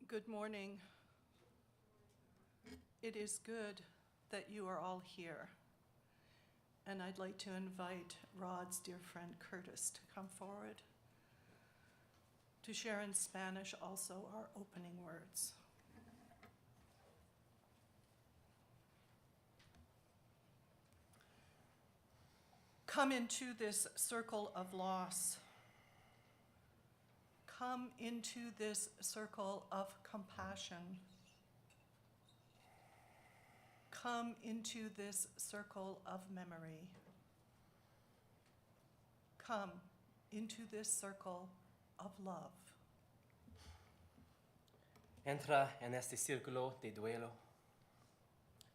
Good morning. It is good that you are all here. And I'd like to invite Rod's dear friend Curtis to come forward to share in Spanish also our opening words. Come into this circle of loss. Come into this circle of compassion. Come into this circle of memory. Come into this circle of love. Entra en este círculo de duelo.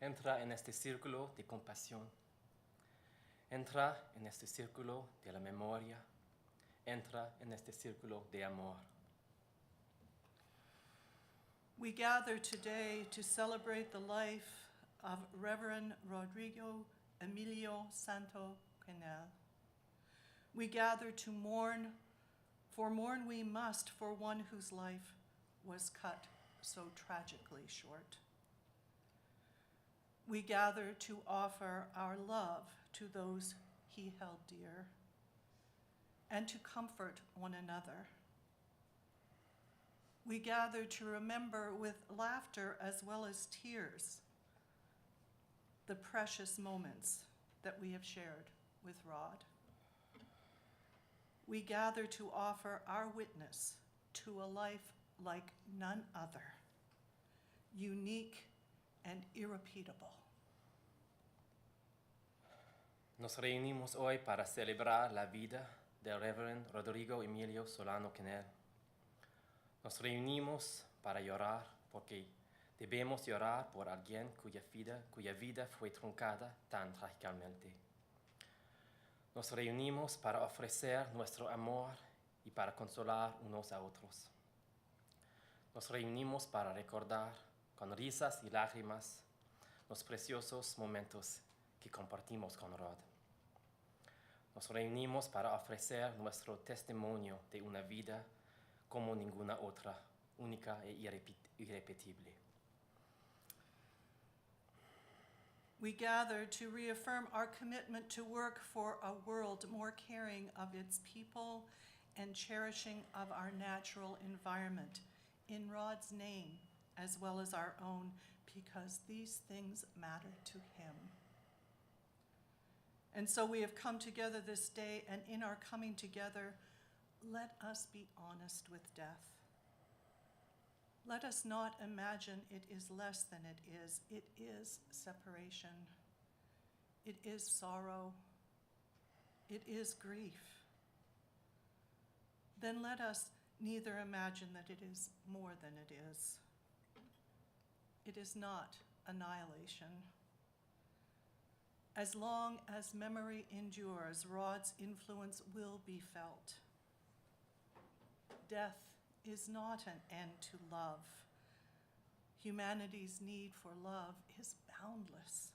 Entra en este círculo de compasión. Entra en este círculo de la memoria. Entra en este círculo de amor. We gather today to celebrate the life of Reverend Rodrigo Emilio Solano-Quesnel. We gather to mourn, for mourn we must for one whose life was cut so tragically short. We gather to offer our love to those he held dear and to comfort one another. We gather to remember with laughter as well as tears the precious moments that we have shared with Rod. We gather to offer our witness to a life like none other, unique and irrepeatable. Nos reunimos hoy para celebrar la vida del Reverend Rodrigo Emilio Solano-Quesnel. Nos reunimos para llorar porque debemos llorar por alguien cuya vida fue truncada tan trágicamente. Nos reunimos para ofrecer nuestro amor y para consolar unos a otros. Nos reunimos para recordar con risas y lágrimas los preciosos momentos que compartimos con Rod. Nos reunimos para ofrecer nuestro testimonio de una vida como ninguna otra, única e irrepetible. We gather to reaffirm our commitment to work for a world more caring of its people and cherishing of our natural environment in Rod's name as well as our own, because these things matter to him. And so we have come together this day, and in our coming together, let us be honest with death. Let us not imagine it is less than it is. It is separation. It is sorrow. It is grief. Then let us neither imagine that it is more than it is. It is not annihilation. As long as memory endures, Rod's influence will be felt. Death is not an end to love. Humanity's need for love is boundless.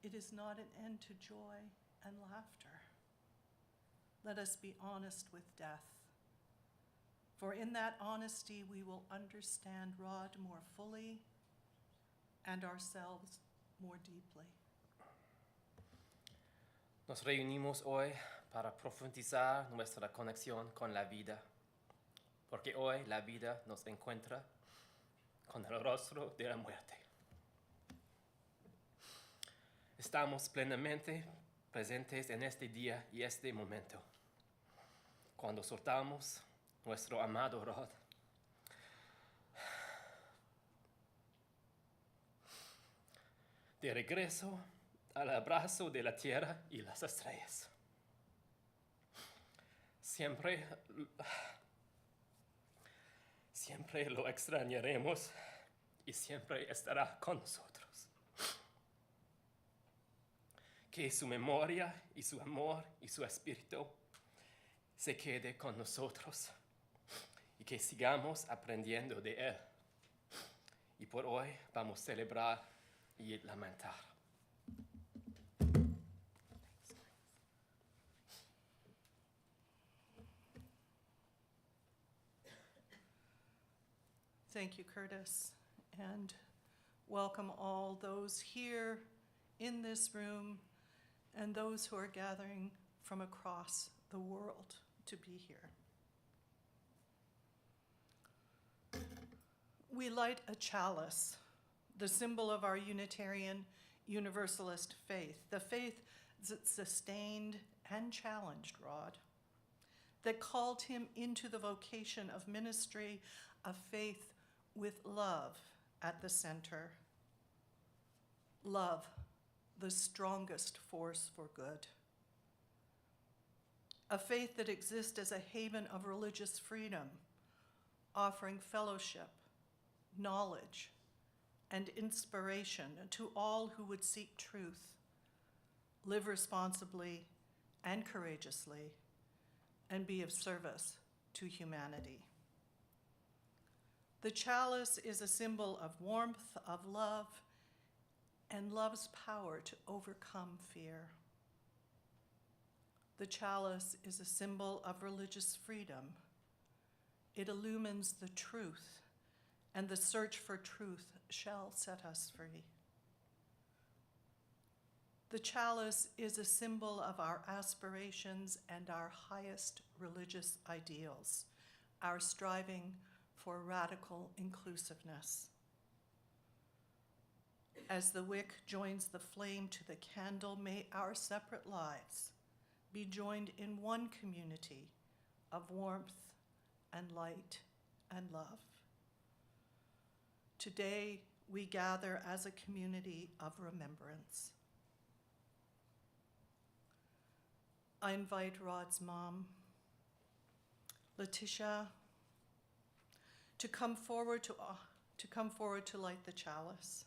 It is not an end to joy and laughter. Let us be honest with death, for in that honesty we will understand Rod more fully and ourselves more deeply. Nos reunimos hoy para profundizar nuestra conexión con la vida, porque hoy la vida nos encuentra con el rostro de la muerte. Estamos plenamente presentes en este día y este momento, cuando soltamos nuestro amado Rod. De regreso al abrazo de la tierra y las estrellas. Siempre lo extrañaremos y siempre estará con nosotros. Que su memoria y su amor y su espíritu se quede con nosotros y que sigamos aprendiendo de él. Y por hoy vamos a celebrar y lamentar. Thank you, Curtis, and welcome all those here in this room and those who are gathering from across the world to be here. We light a chalice, the symbol of our Unitarian Universalist faith, the faith that sustained and challenged Rod, that called him into the vocation of ministry, of faith with love at the center. Love, the strongest force for good. A faith that exists as a haven of religious freedom, offering fellowship, knowledge, and inspiration to all who would seek truth, live responsibly and courageously, and be of service to humanity. The chalice is a symbol of warmth, of love, and love's power to overcome fear. The chalice is a symbol of religious freedom. It illumines the truth, and the search for truth shall set us free. The chalice is a symbol of our aspirations and our highest religious ideals, our striving for radical inclusiveness. As the wick joins the flame to the candle, may our separate lives be joined in one community of warmth and light and love. Today, we gather as a community of remembrance. I invite Rod's mom, Letitia, to come forward to light the chalice.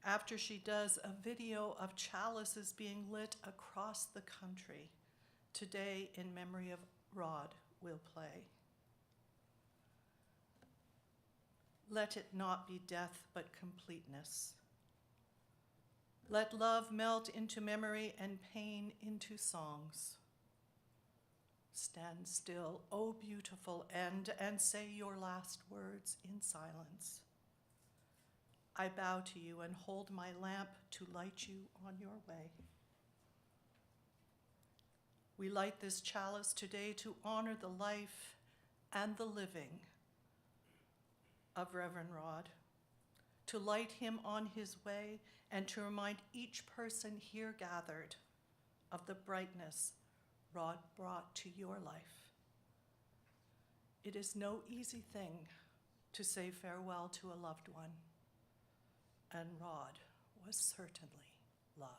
After she does, a video of chalices being lit across the country today in memory of Rod will play. Let it not be death, but completeness. Let love melt into memory and pain into songs. Stand still, O beautiful end, and say your last words in silence. I bow to you and hold my lamp to light you on your way. We light this chalice today to honor the life and the living of Reverend Rod, to light him on his way, and to remind each person here gathered of the brightness Rod brought to your life. It is no easy thing to say farewell to a loved one, and Rod was certainly loved.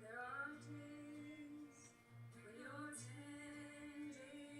There are days when you're tending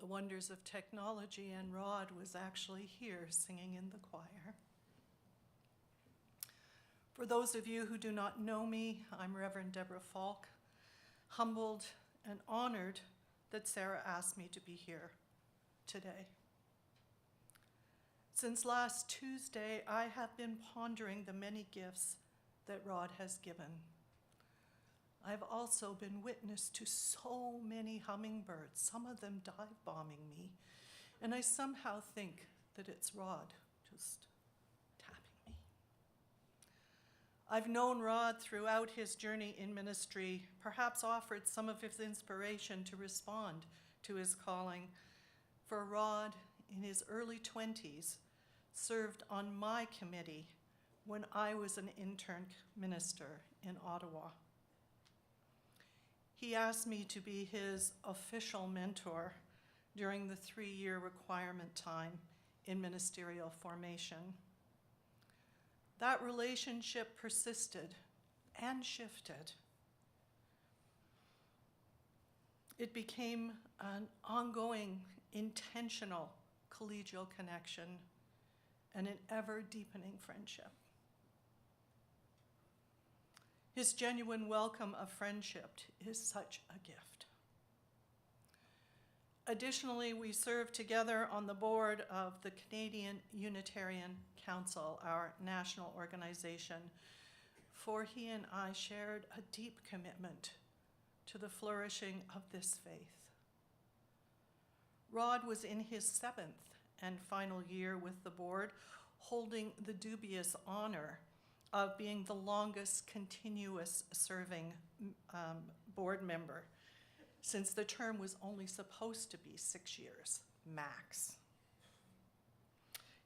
wonders of technology, and Rod was actually here singing in the choir. For those of you who do not know me, I'm Reverend Deborah Falk, humbled and honored that Sarah asked me to be here today. Since last Tuesday, I have been pondering the many gifts that Rod has given. I've also been witness to so many hummingbirds, some of them dive-bombing me, and I somehow think that it's Rod just tapping me. I've known Rod throughout his journey in ministry, perhaps offered some of his inspiration to respond to his calling. For Rod, in his early 20s, served on my committee when I was an intern minister in Ottawa. He asked me to be his official mentor during the 3-year requirement time in ministerial formation. That relationship persisted and shifted. It became an ongoing, intentional collegial connection and an ever-deepening friendship. His genuine welcome of friendship is such a gift. Additionally, we serve together on the board of the Canadian Unitarian Council, our national organization, for he and I shared a deep commitment to the flourishing of this faith. Rod was in his 7th and final year with the board, holding the dubious honor of being the longest continuous serving board member, since the term was only supposed to be 6 years, max.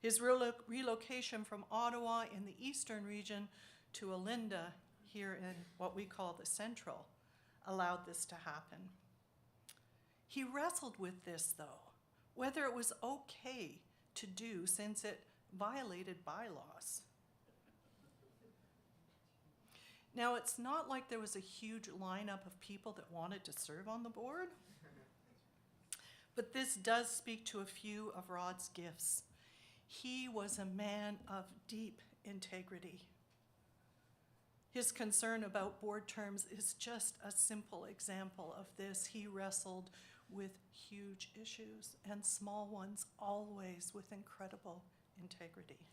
His relocation from Ottawa in the eastern region to Olinda, here in what we call the Central, allowed this to happen. He wrestled with this, though, whether it was okay to do since it violated bylaws. Now, it's not like there was a huge lineup of people that wanted to serve on the board, but this does speak to a few of Rod's gifts. He was a man of deep integrity. His concern about board terms is just a simple example of this. He wrestled with huge issues and small ones, always with incredible integrity.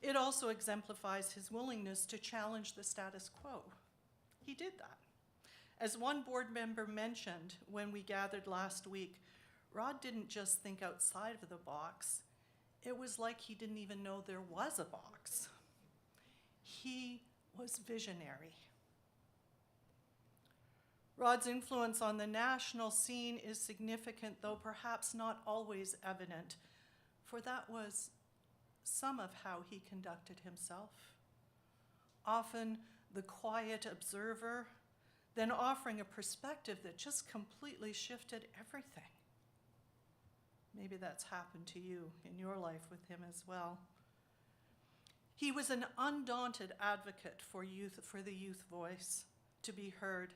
It also exemplifies his willingness to challenge the status quo. He did that. As one board member mentioned when we gathered last week, Rod didn't just think outside of the box. It was like he didn't even know there was a box. He was visionary. Rod's influence on the national scene is significant, though perhaps not always evident, for that was some of how he conducted himself. Often the quiet observer, then offering a perspective that just completely shifted everything. Maybe that's happened to you in your life with him as well. He was an undaunted advocate for the youth voice to be heard,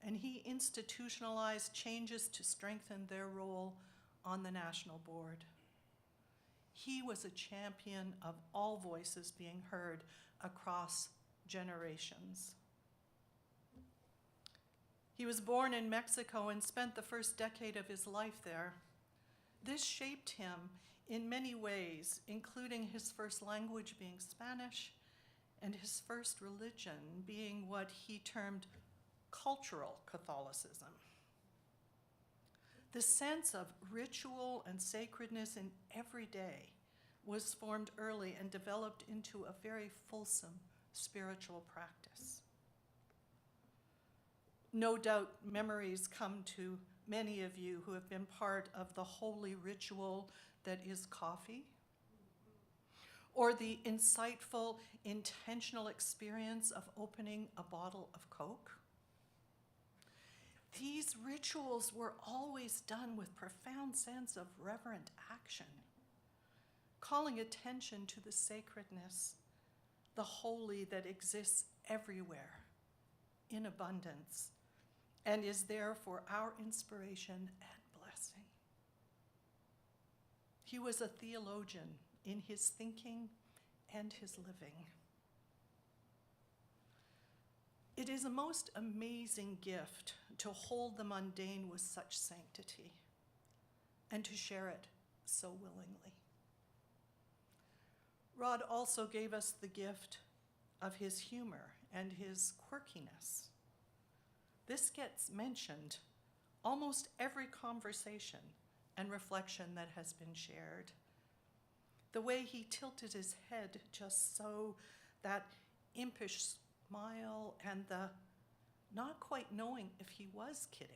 and he institutionalized changes to strengthen their role on the national board. He was a champion of all voices being heard across generations. He was born in Mexico and spent the first decade of his life there. This shaped him in many ways, including his first language being Spanish and his first religion being what he termed cultural Catholicism. The sense of ritual and sacredness in every day was formed early and developed into a very fulsome spiritual practice. No doubt memories come to many of you who have been part of the holy ritual that is coffee, or the insightful, intentional experience of opening a bottle of Coke. These rituals were always done with profound sense of reverent action, calling attention to the sacredness, the holy that exists everywhere in abundance, and is there for our inspiration and blessing. He was a theologian in his thinking and his living. It is a most amazing gift to hold the mundane with such sanctity and to share it so willingly. Rod also gave us the gift of his humor and his quirkiness. This gets mentioned almost every conversation and reflection that has been shared. The way he tilted his head just so, that impish smile, and the not quite knowing if he was kidding.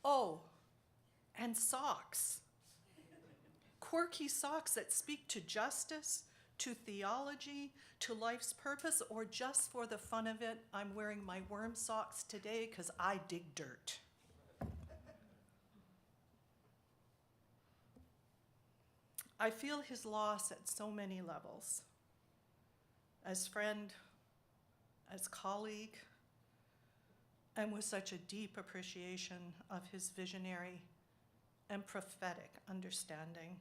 Oh, and socks. Quirky socks that speak to justice, to theology, to life's purpose, or just for the fun of it. I'm wearing my worm socks today because I dig dirt. I feel his loss at so many levels. As friend, as colleague, and with such a deep appreciation of his visionary and prophetic understanding.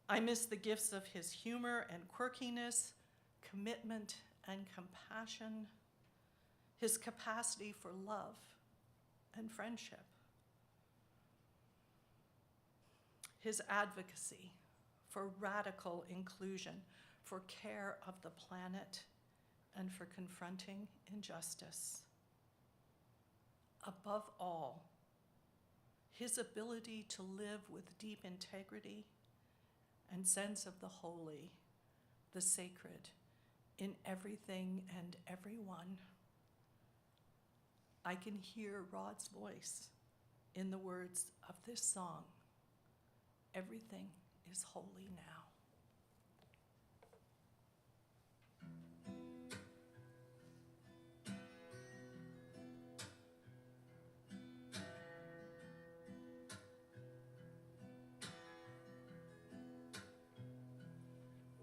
I miss the gifts of his humor and quirkiness, commitment and compassion, his capacity for love and friendship, his advocacy for radical inclusion, for care of the planet, and for confronting injustice. Above all, his ability to live with deep integrity and sense of the holy, the sacred, in everything and everyone. I can hear Rod's voice in the words of this song, "Everything is holy now."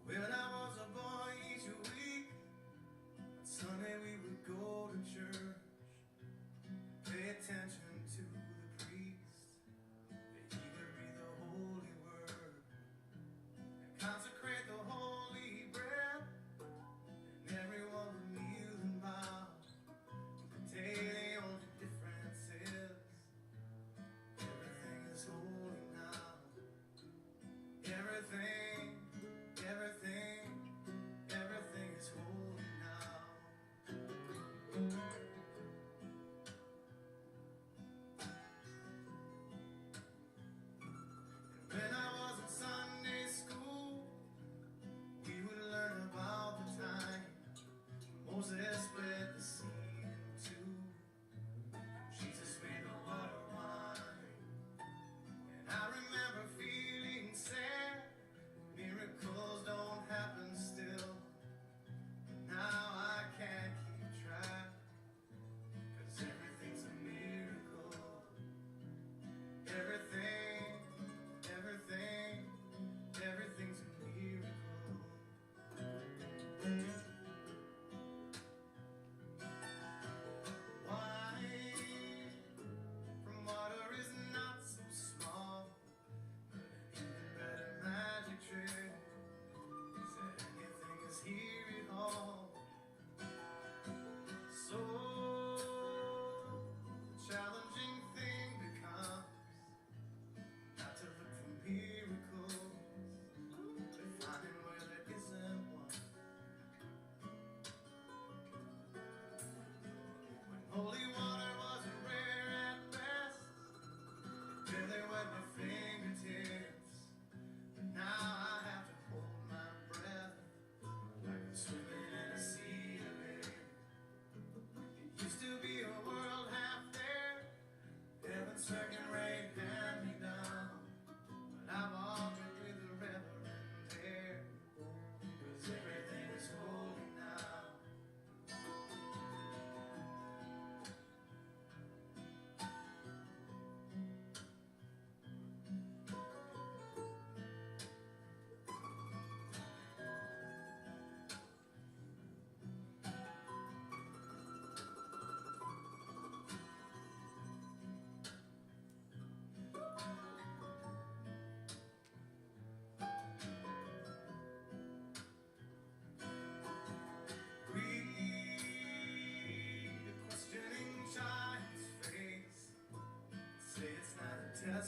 When I was a boy each week, on Sunday we would go to church, pay attention to the priest, that he would read the holy word, and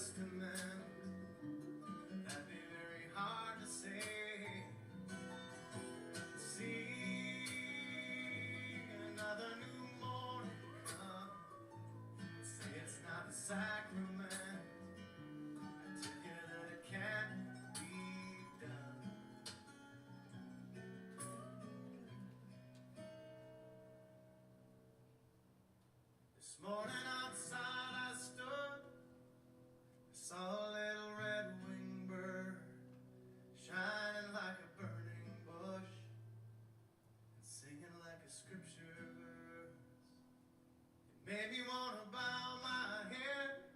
Testament. That'd be very hard to say. See another new morning come. Say it's not a sacrament. I tell you that it can't be done. This morning outside I stood, I saw a little red-winged bird shining like a burning bush and singing like a scripture verse. It made me want to bow my head.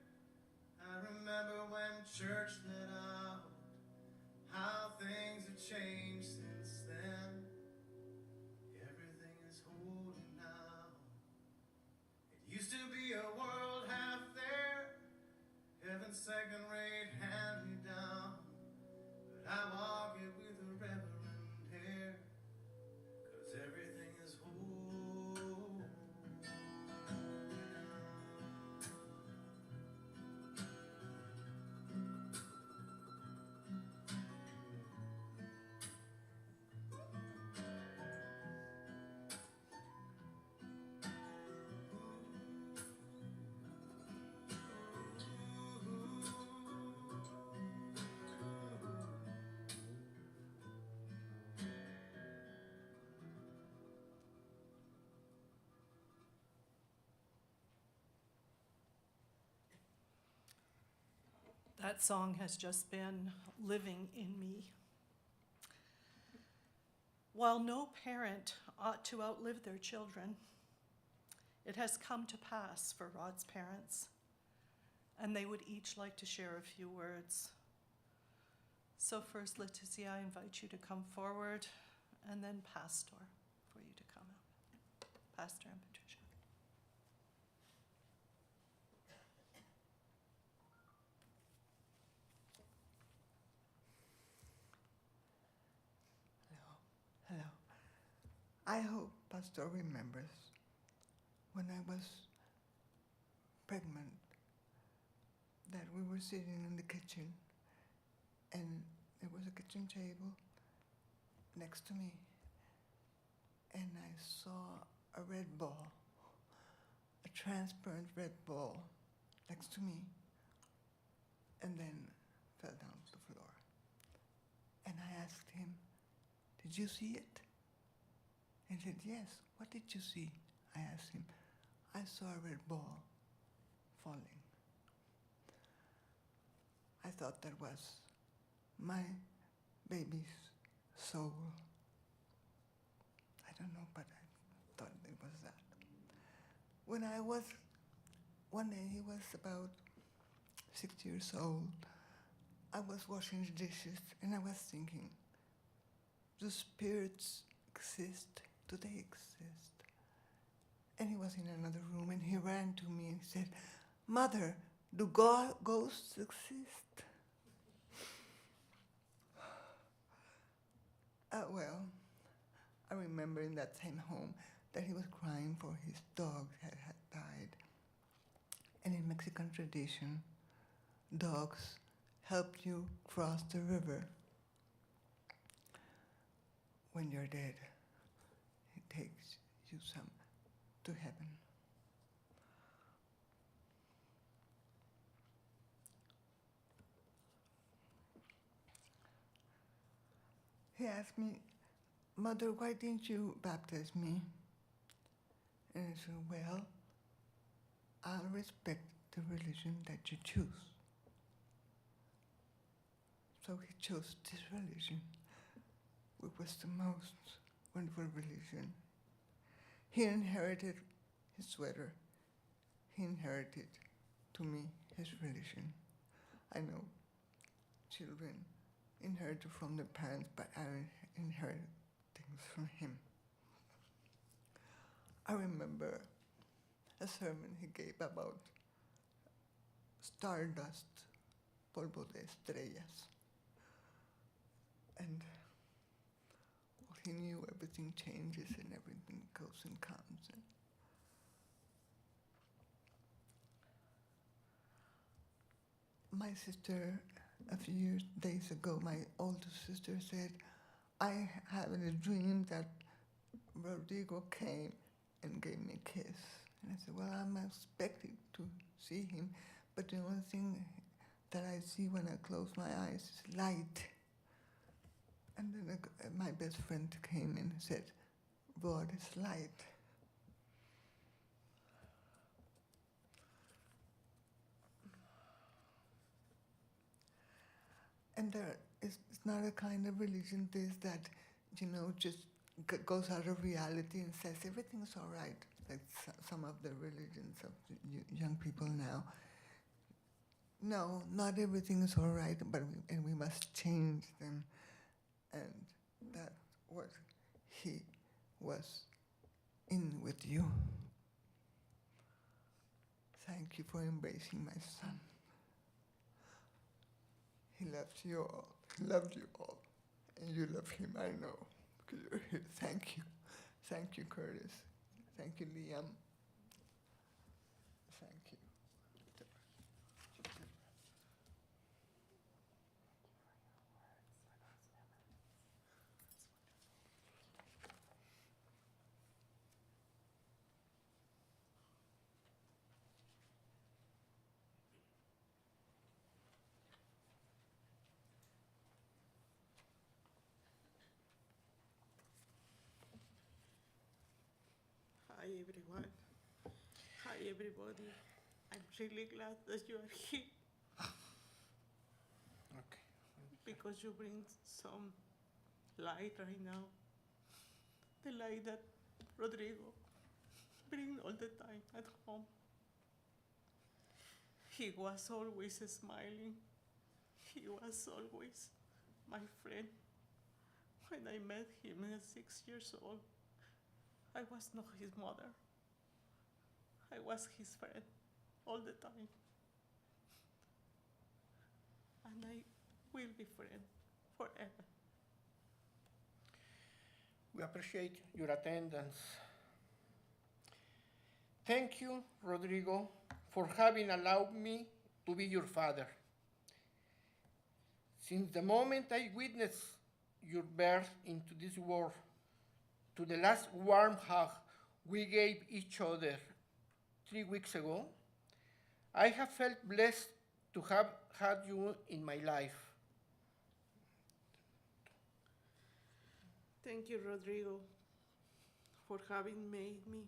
I remember when church let out, how things have changed since then. Everything is holy now. It used to be a world half there, heaven's second-rate hand-me-down. But I walk it with a reverend hair, 'cause everything is holy now. That song has just been living in me. While no parent ought to outlive their children, it has come to pass for Rod's parents, and they would each like to share a few words. So first, Leticia, I invite you to come forward, and then Pastor for you to come up. Pastor and Patricia. Hello. I hope Pastor remembers when I was pregnant that we were sitting in the kitchen and there was a kitchen table next to me and I saw a red ball, a transparent red ball next to me, and then fell down to the floor. And I asked him, "Did you see it?" And he said, "Yes." "What did you see?" I asked him. "I saw a red ball falling." I thought that was my baby's soul. I don't know, but I thought it was that. One day he was about 6 years old. I was washing the dishes and I was thinking, do spirits exist? Do they exist? And he was in another room and he ran to me and said, "Mother, do ghosts exist?" Well, I remember in that same home that he was crying for his dog that had died. And in Mexican tradition, dogs help you cross the river. When you're dead, it takes you to heaven. He asked me, "Mother, why didn't you baptize me?" And I said, "Well, I'll respect the religion that you choose." So he chose this religion, which was the most wonderful religion. He inherited his sweater. He inherited to me his religion. I know children inherit from their parents, but I inherit things from him. I remember a sermon he gave about stardust, polvo de estrellas. And well, he knew everything changes and everything goes and comes. And My sister, a few days ago, my older sister said, I had a dream that Rodrigo came and gave me a kiss. And I said, well, I'm expecting to see him, but the only thing that I see when I close my eyes is light. And then my best friend came and said, Rod, it's light. And it's not a kind of religion this that, just goes out of reality and says everything's all right, like some of the religions of the young people now. No, not everything is all right, and we must change them. And that's what he was in with you. Thank you for embracing my son. He loves you all. He loved you all. And you love him, I know. Because you're here. Thank you. Thank you, Curtis. Thank you, Liam. Thank you. Hi everyone. Hi everybody. I'm really glad that you are here Okay. because you bring some light right now. The light that Rodrigo brings all the time at home. He was always smiling. He was always my friend. When I met him at 6 years old, I was not his mother. I was his friend all the time. And I will be friend forever. We appreciate your attendance. Thank you, Rodrigo, for having allowed me to be your father. Since the moment I witnessed your birth into this world, to the last warm hug we gave each other 3 weeks ago, I have felt blessed to have had you in my life. Thank you, Rodrigo, for having made me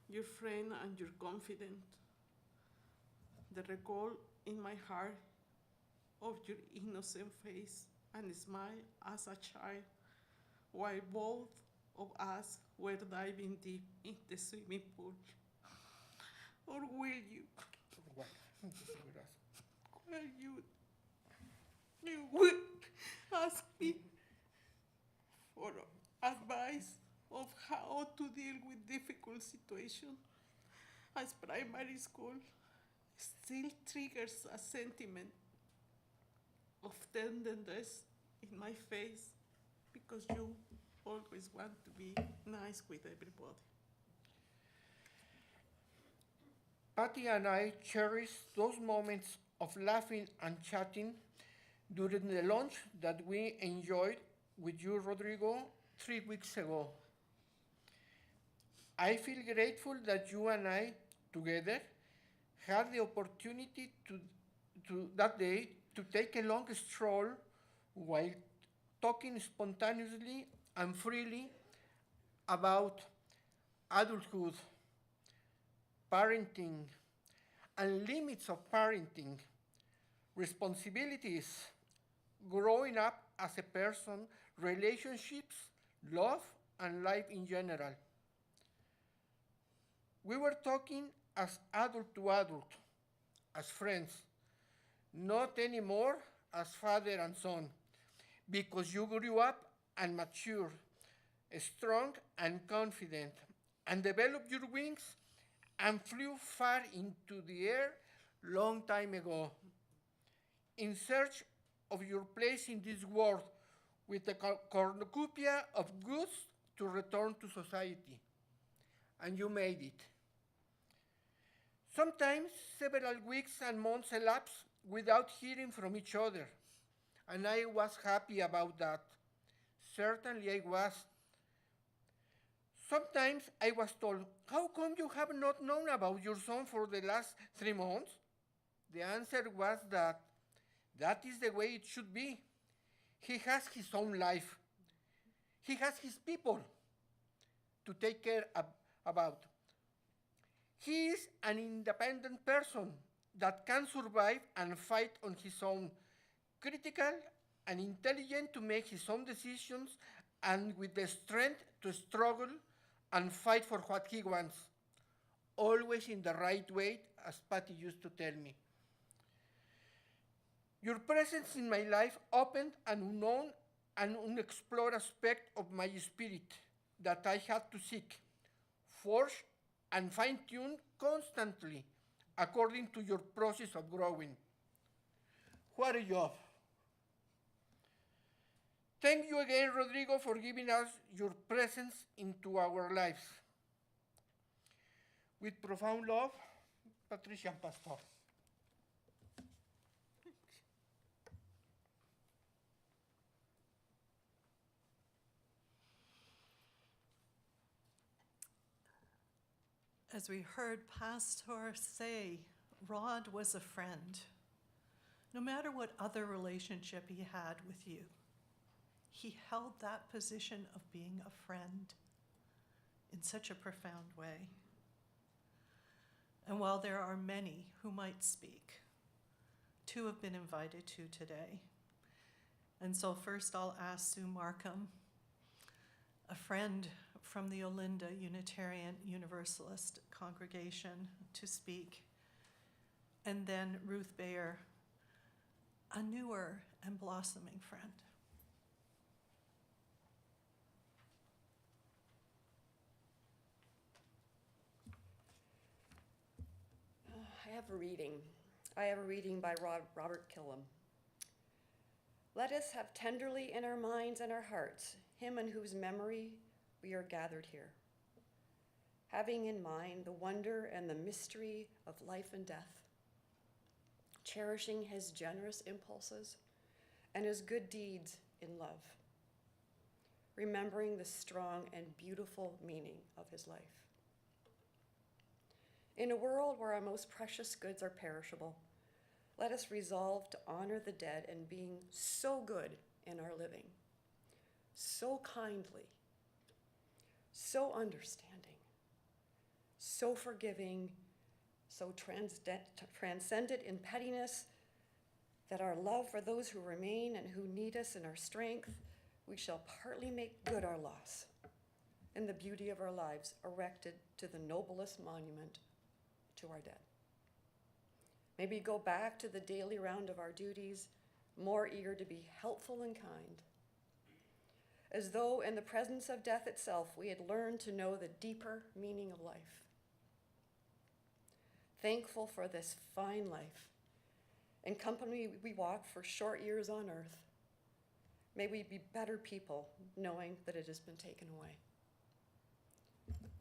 your friend and your confidant. The recall in my heart of your innocent face and smile as a child, while both of us were diving deep in the swimming pool. Or will you would ask me for advice of how to deal with difficult situations, as primary school still triggers a sentiment of tenderness in my face because you always want to be nice with everybody. Patty and I cherish those moments of laughing and chatting during the lunch that we enjoyed with you, Rodrigo, 3 weeks ago. I feel grateful that you and I, together, had the opportunity to that day to take a long stroll while talking spontaneously and freely about adulthood, parenting, and limits of parenting, responsibilities, growing up as a person, relationships, love, and life in general. We were talking as adult to adult, as friends, not anymore as father and son, because you grew up and matured, strong and confident, and developed your wings and flew far into the air long time ago, in search of your place in this world with a cornucopia of goods to return to society. And you made it. Sometimes several weeks and months elapse without hearing from each other, and I was happy about that. Certainly I was. Sometimes I was told, how come you have not known about your son for the last 3 months? The answer was that is the way it should be. He has his own life. He has his people to take care about. He is an independent person that can survive and fight on his own, critical and intelligent to make his own decisions, and with the strength to struggle and fight for what he wants, always in the right way, as Patty used to tell me. Your presence in my life opened an unknown and unexplored aspect of my spirit that I had to seek, forge, and fine-tune constantly according to your process of growing. What a job. Thank you again, Rodrigo, for giving us your presence into our lives. With profound love, Patricia and Pastor. As we heard Pastor say, Rod was a friend. No matter what other relationship he had with you, he held that position of being a friend in such a profound way. And while there are many who might speak, 2 have been invited to today. And so first I'll ask Sue Markham, a friend from the Olinda Unitarian Universalist congregation, to speak. And then Ruth Bayer, a newer and blossoming friend. I have a reading by Robert Killam. Let us have tenderly in our minds and our hearts him in whose memory we are gathered here, having in mind the wonder and the mystery of life and death, cherishing his generous impulses and his good deeds in love, remembering the strong and beautiful meaning of his life. In a world where our most precious goods are perishable, let us resolve to honor the dead in being so good in our living, so kindly, so understanding, so forgiving, so transcendent in pettiness, that our love for those who remain and who need us in our strength, we shall partly make good our loss, in the beauty of our lives erected to the noblest monument to our dead. May we go back to the daily round of our duties, more eager to be helpful and kind, as though in the presence of death itself we had learned to know the deeper meaning of life. Thankful for this fine life and company we walk for short years on earth, may we be better people knowing that it has been taken away.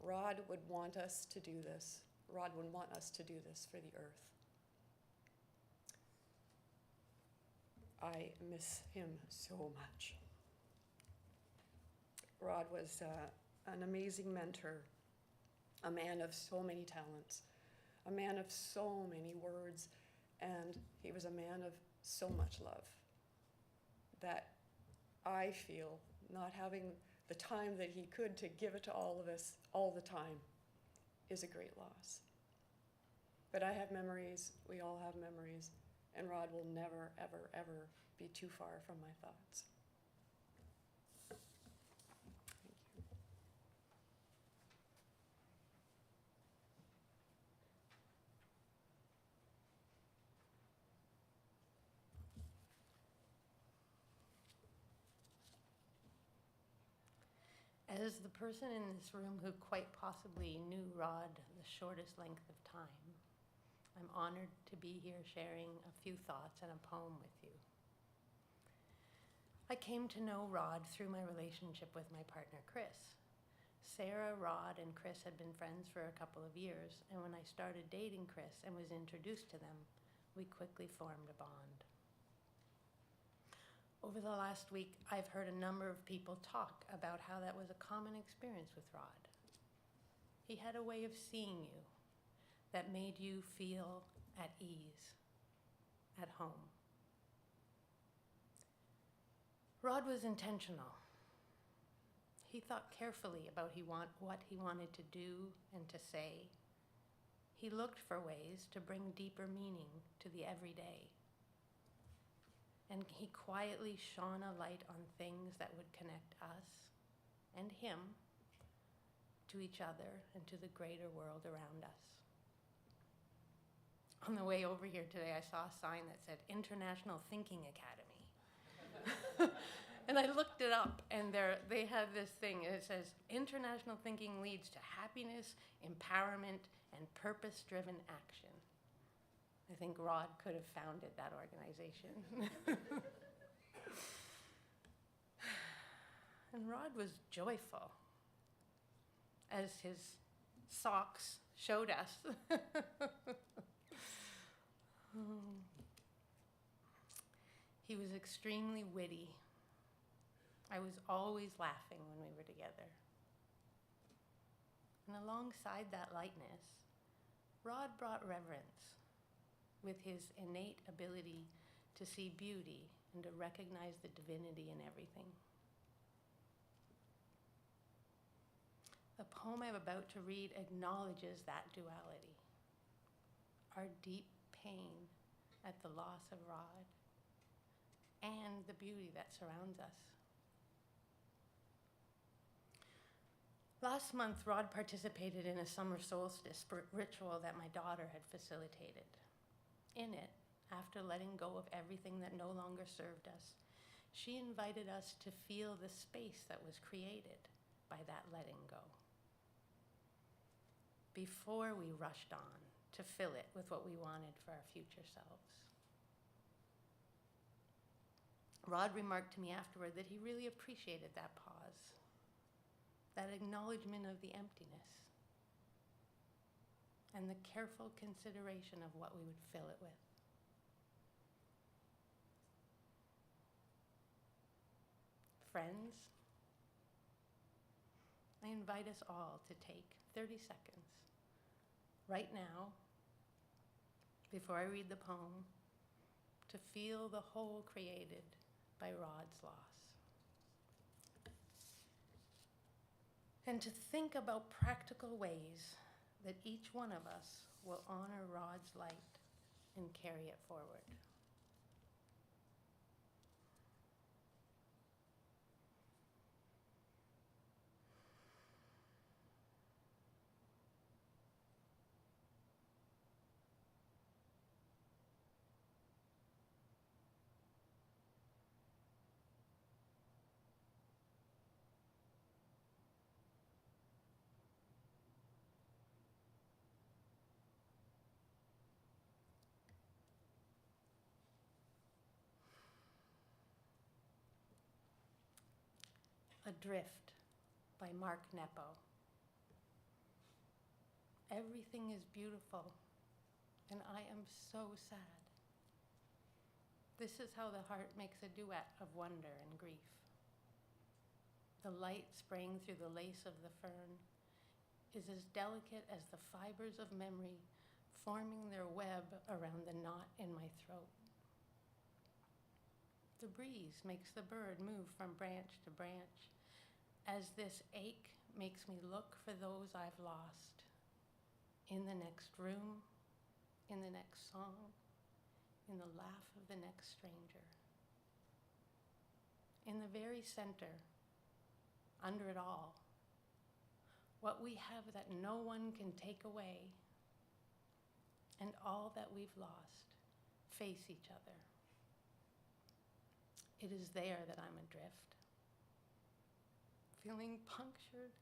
Rod would want us to do this. Rod would want us to do this for the earth. I miss him so much. Rod was an amazing mentor, a man of so many talents, a man of so many words, and he was a man of so much love that I feel not having the time that he could to give it to all of us all the time is a great loss. But I have memories, we all have memories, and Rod will never, ever, ever be too far from my thoughts. Thank you. As the person in this room who quite possibly knew Rod the shortest length of time, I'm honored to be here sharing a few thoughts and a poem with you. I came to know Rod through my relationship with my partner, Chris. Sarah, Rod, and Chris had been friends for a couple of years, and when I started dating Chris and was introduced to them, we quickly formed a bond. Over the last week, I've heard a number of people talk about how that was a common experience with Rod. He had a way of seeing you that made you feel at ease, at home. Rod was intentional. He thought carefully about what he wanted to do and to say. He looked for ways to bring deeper meaning to the everyday. And he quietly shone a light on things that would connect us and him to each other and to the greater world around us. On the way over here today, I saw a sign that said International Thinking Academy. And I looked it up, and they have this thing. It says, International thinking leads to happiness, empowerment, and purpose-driven action. I think Rod could have founded that organization. And Rod was joyful, as his socks showed us. He was extremely witty. I was always laughing when we were together. And alongside that lightness, Rod brought reverence with his innate ability to see beauty and to recognize the divinity in everything. The poem I'm about to read acknowledges that duality, our deep pain at the loss of Rod and the beauty that surrounds us. Last month, Rod participated in a summer solstice ritual that my daughter had facilitated. In it, after letting go of everything that no longer served us, she invited us to feel the space that was created by that letting go, before we rushed on to fill it with what we wanted for our future selves. Rod remarked to me afterward that he really appreciated that pause, that acknowledgement of the emptiness, and the careful consideration of what we would fill it with. Friends, I invite us all to take 30 seconds right now, before I read the poem, to feel the whole created by Rod's loss. And to think about practical ways that each one of us will honor Rod's light and carry it forward. Adrift by Mark Nepo. Everything is beautiful, and I am so sad. This is how the heart makes a duet of wonder and grief. The light spraying through the lace of the fern is as delicate as the fibers of memory forming their web around the knot in my throat. The breeze makes the bird move from branch to branch, as this ache makes me look for those I've lost, in the next room, in the next song, in the laugh of the next stranger. In the very center, under it all, what we have that no one can take away, and all that we've lost face each other. It is there that I'm adrift, feeling punctured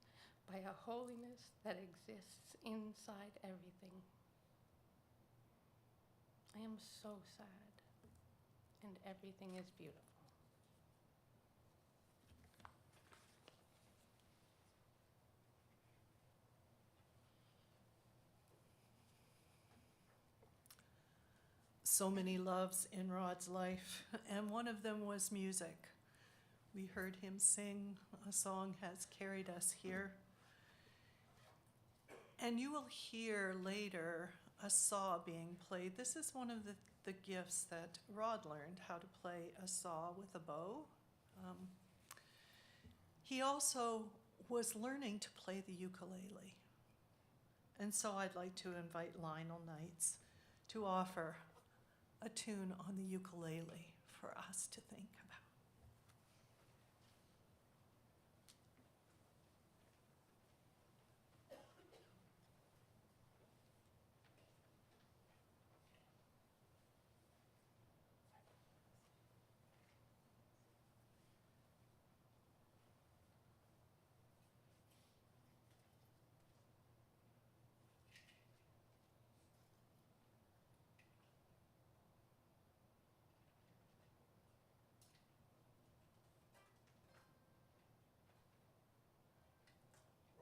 by a holiness that exists inside everything. I am so sad, and everything is beautiful. so many loves in Rod's life, and one of them was music. We heard him sing, a song has carried us here. And you will hear later a saw being played. This is one of the gifts that Rod learned, how to play a saw with a bow. He also was learning to play the ukulele. And so I'd like to invite Lionel Knights to offer a tune on the ukulele for us to think about.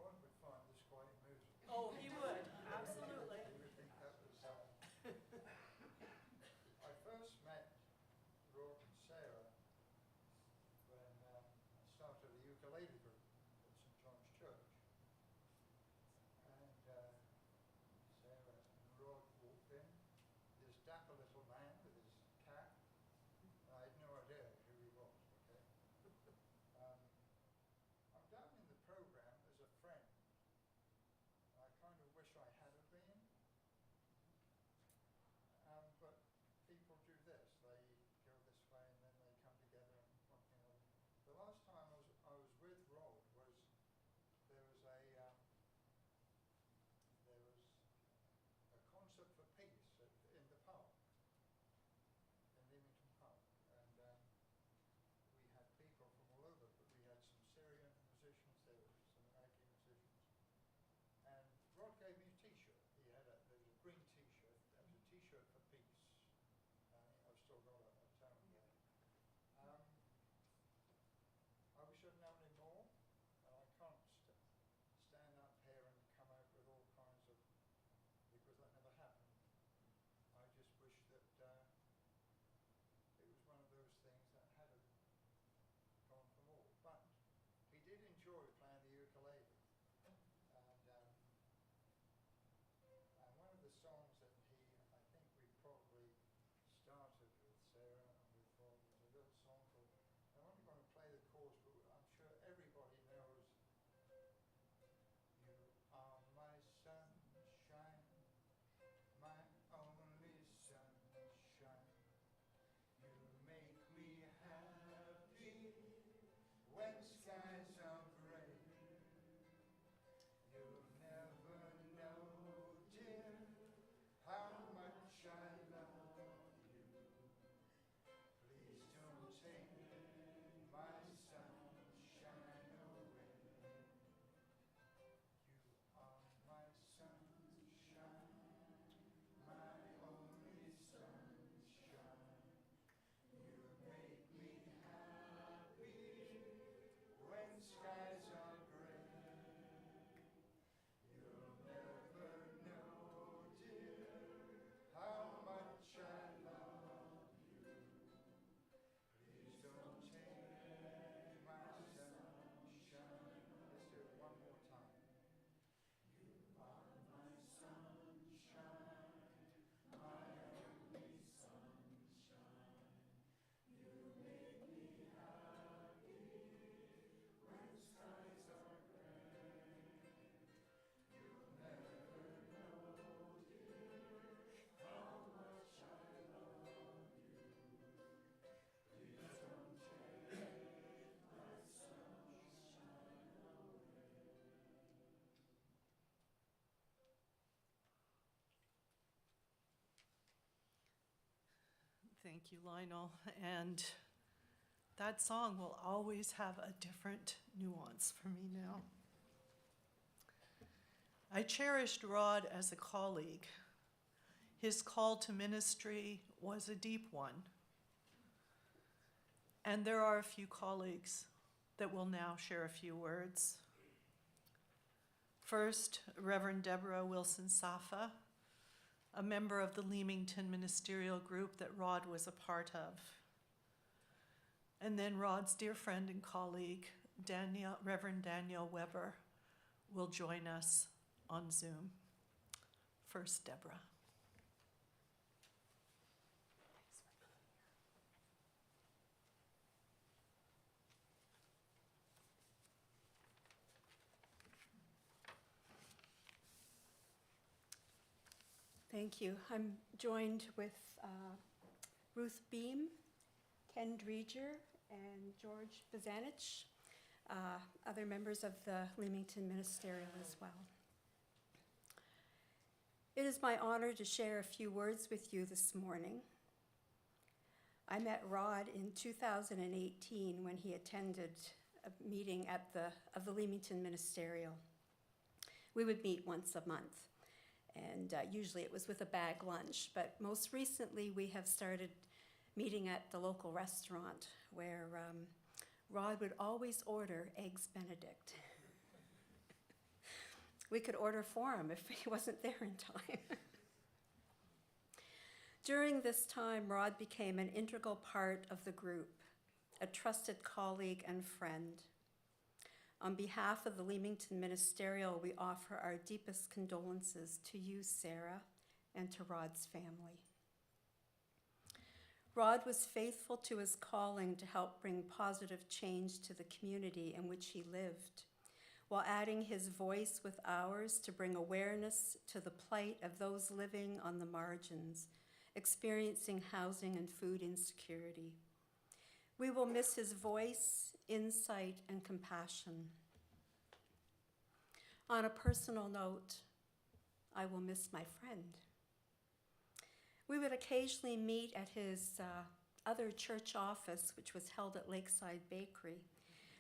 Ron would find this quite amusing. Oh, he would, absolutely. You would think that was. I first met Rod and Sarah when I started a ukulele group at St John's Church, and Sarah and Rod walked in. This dapper little man with his cap. I had no idea who he was. Okay. I'm down in the program as a friend. I kind of wish I had have been. But people do this. They go this way and then they come together and one thing or other. The last time I was with Rod was there was a concert for peace in the park, in Leamington Park, and we had people from all over, but we had some Syrian musicians, there were some Iraqi musicians, and Rod gave me a T-shirt. There was a green T-shirt. That was a T-shirt for peace. I've still got a tone there. I wish I'd known him more, and I can't stand up here and come out with all kinds of, because that never happened. I just wish that it was one of those things that had gone for more. But he did enjoy playing the ukulele. And one of the songs that I think we probably started with Sarah and with Rod was a little song called, I'm only going to play the chorus, but I'm sure everybody knows, you are my sunshine, my only sunshine. You make me happy when skies are gray. You'll never know, dear, how much I love you. Please don't take my sunshine away. You are my sunshine, my only sunshine. You make me happy when skies are gray. You'll never know, dear, how much I love you. Please don't take my sunshine. Let's do it one more time. You are my sunshine, my only sunshine. You make me happy when skies are gray. You'll never know, dear, how much I love you. Please don't take my sunshine away. Thank you, Lionel. And that song will always have a different nuance for me now. I cherished Rod as a colleague. His call to ministry was a deep one. And there are a few colleagues that will now share a few words. First, Reverend Deborah Wilson-Safa, a member of the Leamington ministerial group that Rod was a part of. And then Rod's dear friend and colleague, Reverend Danielle Weber, will join us on Zoom. First, Deborah. Thank you. I'm joined with Ruth Beam, Ken Dreger, and George Bazanich, other members of the Leamington Ministerial as well. It is my honor to share a few words with you this morning. I met Rod in 2018 when he attended a meeting of the Leamington Ministerial. We would meet once a month. And usually it was with a bag lunch, but most recently we have started meeting at the local restaurant where Rod would always order Eggs Benedict. We could order for him if he wasn't there in time. During this time, Rod became an integral part of the group, a trusted colleague and friend. On behalf of the Leamington Ministerial, we offer our deepest condolences to you, Sarah, and to Rod's family. Rod was faithful to his calling to help bring positive change to the community in which he lived, while adding his voice with ours to bring awareness to the plight of those living on the margins, experiencing housing and food insecurity. We will miss his voice, insight, and compassion. On a personal note, I will miss my friend. We would occasionally meet at his other church office, which was held at Lakeside Bakery,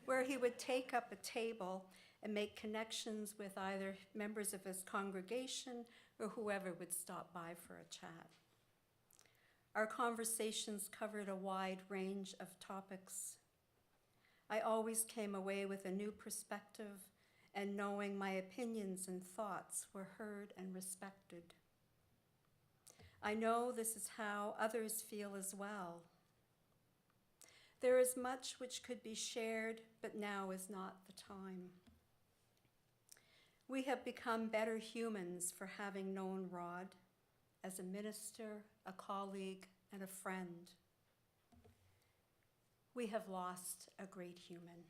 where he would take up a table and make connections with either members of his congregation or whoever would stop by for a chat. Our conversations covered a wide range of topics. I always came away with a new perspective and knowing my opinions and thoughts were heard and respected. I know this is how others feel as well. There is much which could be shared, but now is not the time. We have become better humans for having known Rod as a minister, a colleague, and a friend. We have lost a great human.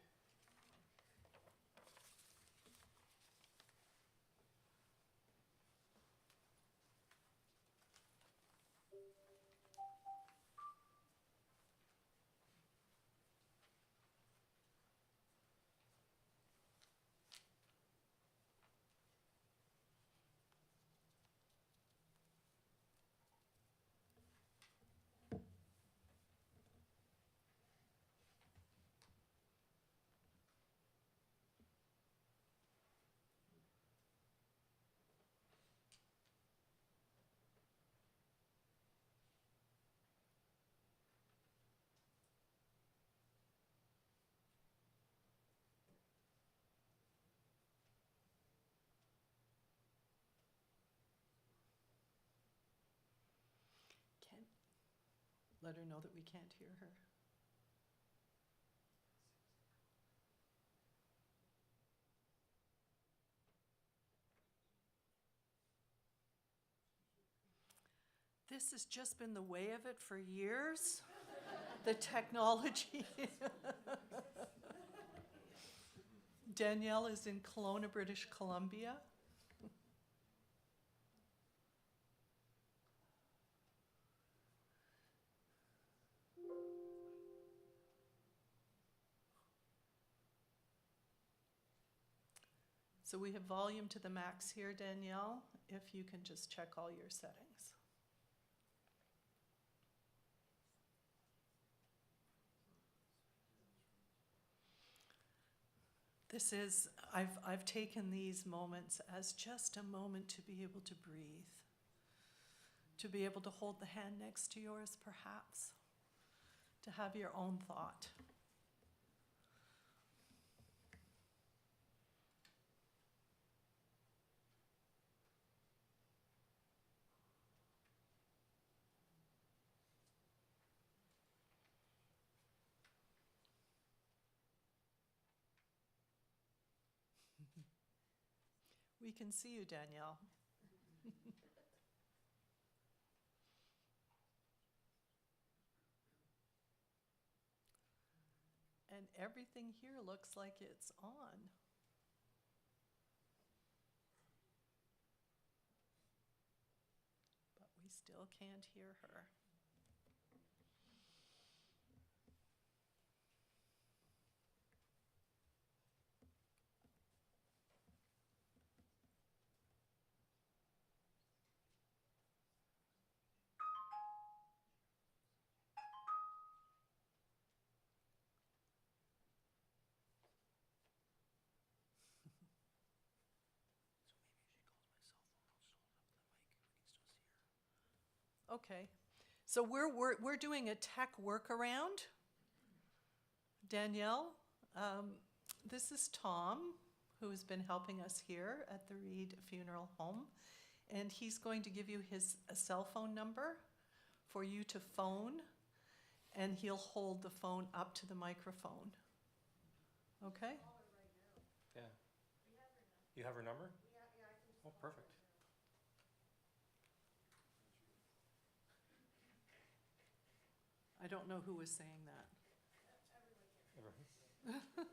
Let her know that we can't hear her. This has just been the way of it for years. The technology. Danielle is in Kelowna, British Columbia. So we have volume to the max here, Danielle, if you can just check all your settings. This is, I've taken these moments as just a moment to be able to breathe, to be able to hold the hand next to yours perhaps, to have your own thought. We can see you, Danielle. And everything here looks like it's on. But we still can't hear her. Okay, so we're doing a tech workaround. Danielle, this is Tom, who has been helping us here at the Reid Funeral Home, and he's going to give you his cell phone number for you to phone, and he'll hold the phone up to the microphone. Okay? Yeah. You have her number? Oh, perfect. I don't know who was saying that.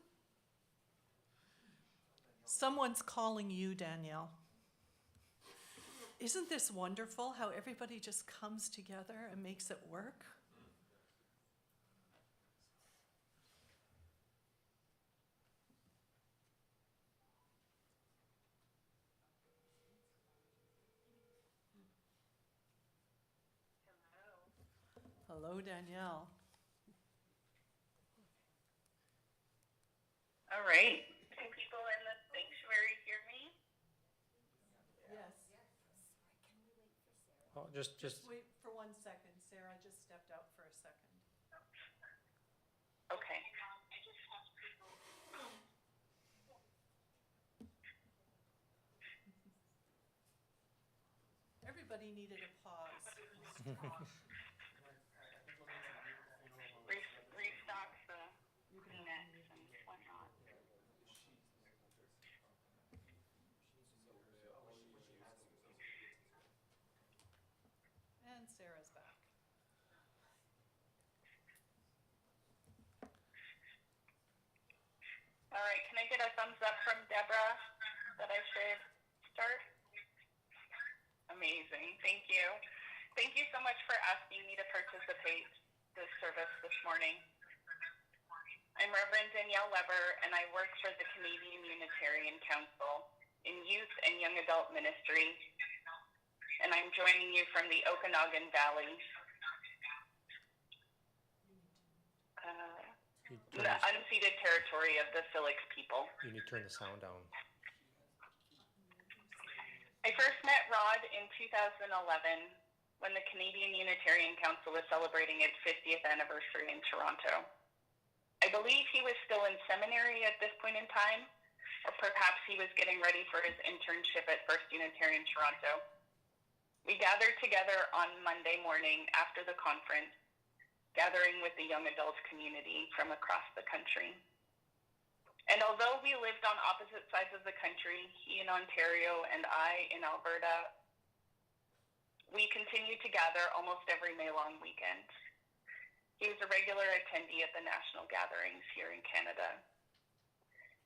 Someone's calling you, Danielle. Isn't this wonderful how everybody just comes together and makes it work? Hello, Danielle. All right. Can people in the sanctuary hear me? Yes. Oh, just Wait for 1 second. Sarah just stepped out for a second. Okay. Everybody needed a pause. Restock the You're gonna have nets to mute. and whatnot. And Sarah's back. All right. Can I get a thumbs up from Deborah that I should start? Amazing. Thank you. Thank you so much for asking me to participate this service this morning. I'm Reverend Danielle Weber, and I work for the Canadian Unitarian Council in youth and young adult ministry, and I'm joining you from the Okanagan Valley, the unceded territory of the Syilx people. you need to turn the sound down. I first met Rod in 2011 when the Canadian Unitarian Council was celebrating its 50th anniversary in Toronto. I believe he was still in seminary at this point in time, or perhaps he was getting ready for his internship at First Unitarian Toronto. We gathered together on Monday morning after the conference, gathering with the young adult community from across the country. And although we lived on opposite sides of the country, he in Ontario and I in Alberta, we continued to gather almost every May-long weekend. He was a regular attendee at the national gatherings here in Canada.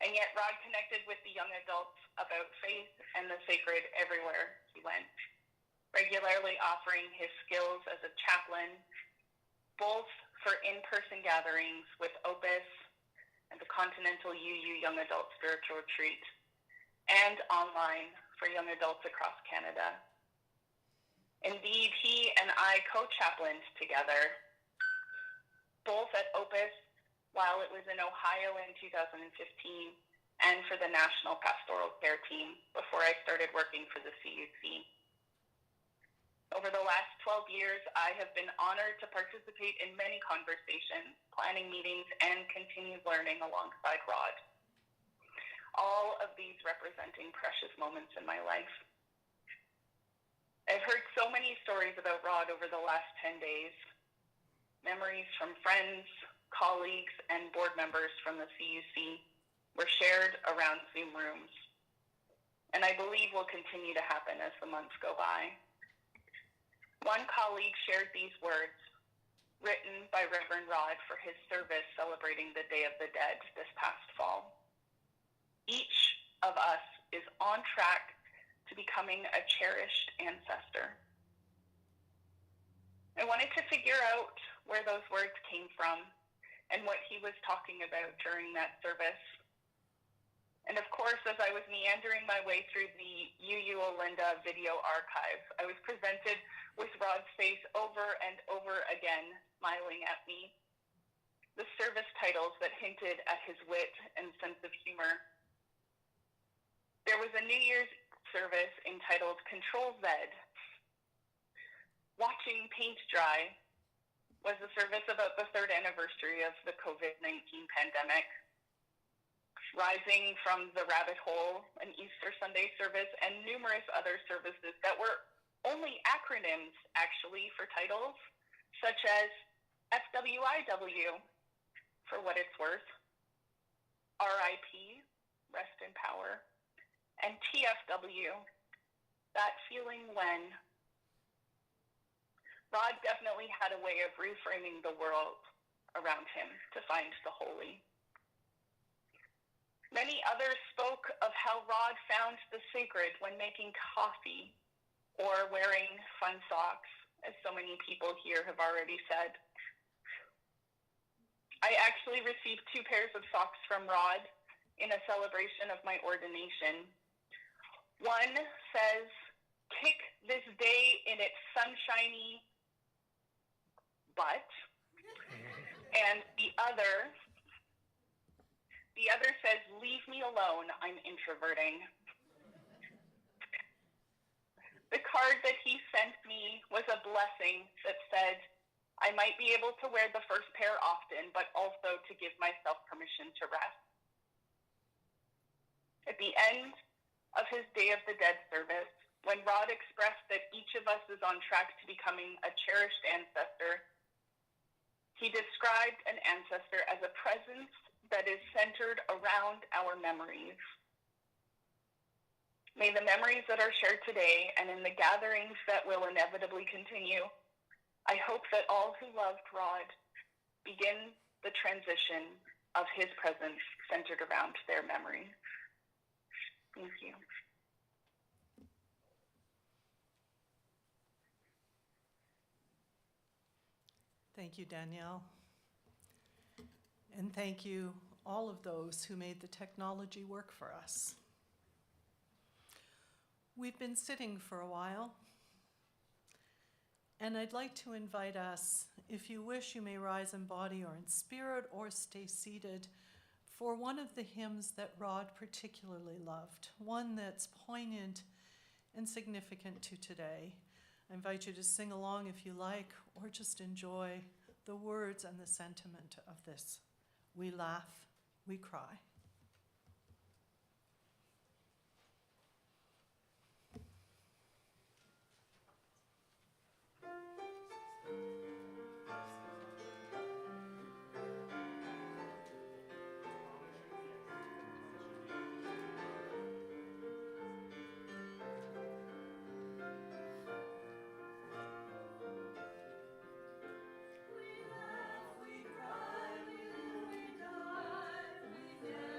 And yet Rod connected with the young adults about faith and the sacred everywhere he went, regularly offering his skills as a chaplain, both for in-person gatherings with Opus and the Continental UU Young Adult Spiritual Retreat, and online for young adults across Canada. Indeed, he and I co-chaplained together, both at Opus while it was in Ohio in 2015, and for the National Pastoral Care Team before I started working for the CUC. Over the last 12 years, I have been honored to participate in many conversations, planning meetings, and continued learning alongside Rod. All of these representing precious moments in my life. I've heard so many stories about Rod over the last 10 days. Memories from friends, colleagues, and board members from the CUC were shared around Zoom rooms. and I believe will continue to happen as the months go by. One colleague shared these words, written by Reverend Rod for his service celebrating the Day of the Dead this past fall. Each of us is on track to becoming a cherished ancestor. I wanted to figure out where those words came from and what he was talking about during that service. And of course, as I was meandering my way through the UU Olinda video archive, I was presented with Rod's face over and over again, smiling at me. The service titles that hinted at his wit and sense of humor. There was a New Year's service entitled Control Z. Watching Paint Dry was a service about the 3rd anniversary of the COVID-19 pandemic. Rising from the Rabbit Hole, an Easter Sunday service, and numerous other services that were only acronyms, actually, for titles, such as FWIW, for what it's worth, RIP, Rest in Power, and TFW, That Feeling When. Rod definitely had a way of reframing the world around him to find the holy. Many others spoke of how Rod found the sacred when making coffee or wearing fun socks, as so many people here have already said. I actually received 2 pairs of socks from Rod in a celebration of my ordination. One says, "Kick this day in its sunshiny butt," and the other says, "Leave me alone, I'm introverting." The card that he sent me was a blessing that said, I might be able to wear the first pair often, but also to give myself permission to rest. At the end of his Day of the Dead service, when Rod expressed that each of us is on track to becoming a cherished ancestor, he described an ancestor as a presence that is centered around our memories. May the memories that are shared today and in the gatherings that will inevitably continue, I hope that all who loved Rod begin the transition of his presence centered around their memories. Thank you. Thank you, Danielle. And thank you, all of those who made the technology work for us. We've been sitting for a while, and I'd like to invite us, if you wish, you may rise in body or in spirit, or stay seated for one of the hymns that Rod particularly loved, one that's poignant and significant to today. I invite you to sing along if you like, or just enjoy the words and the sentiment of this. We laugh, we cry. We laugh, we cry, we live, we die, we dance.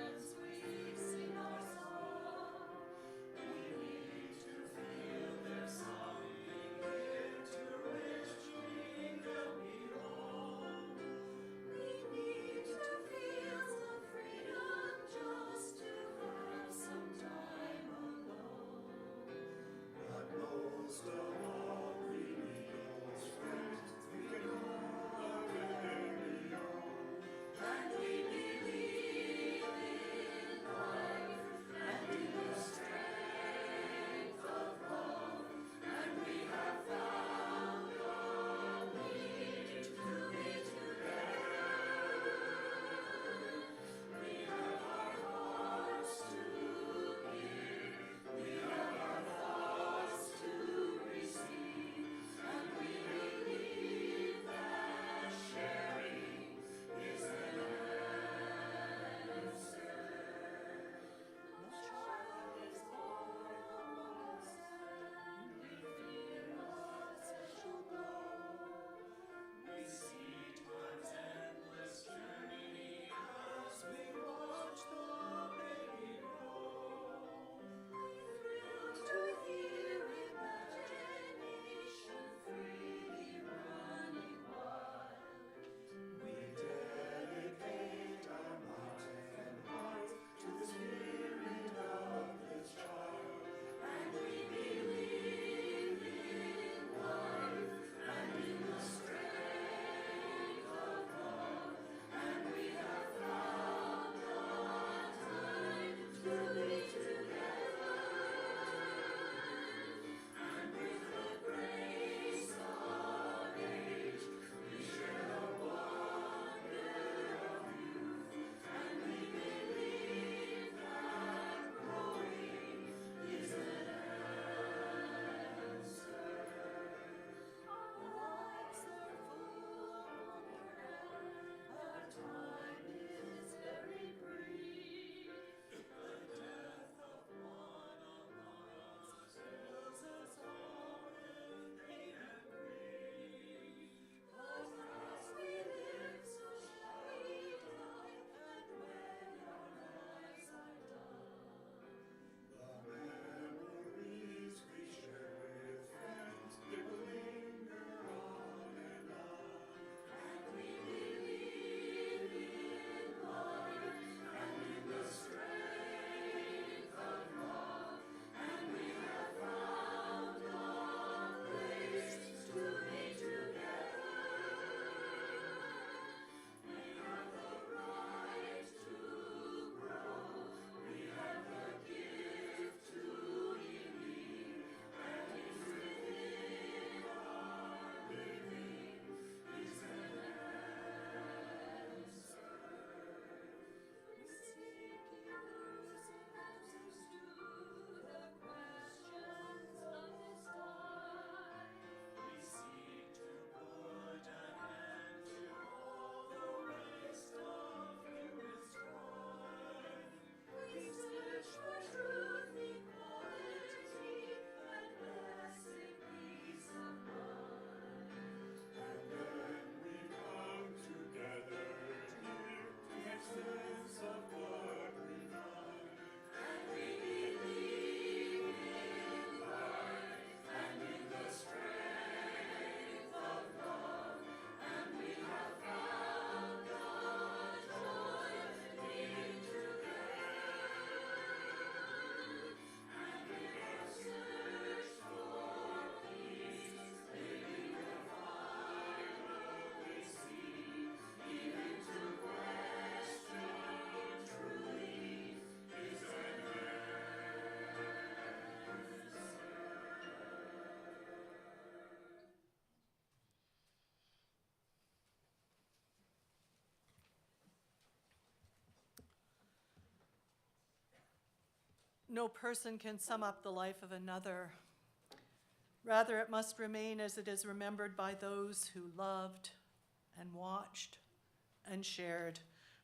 No person can sum up the life of another. Rather, it must remain as it is remembered by those who loved and watched and shared,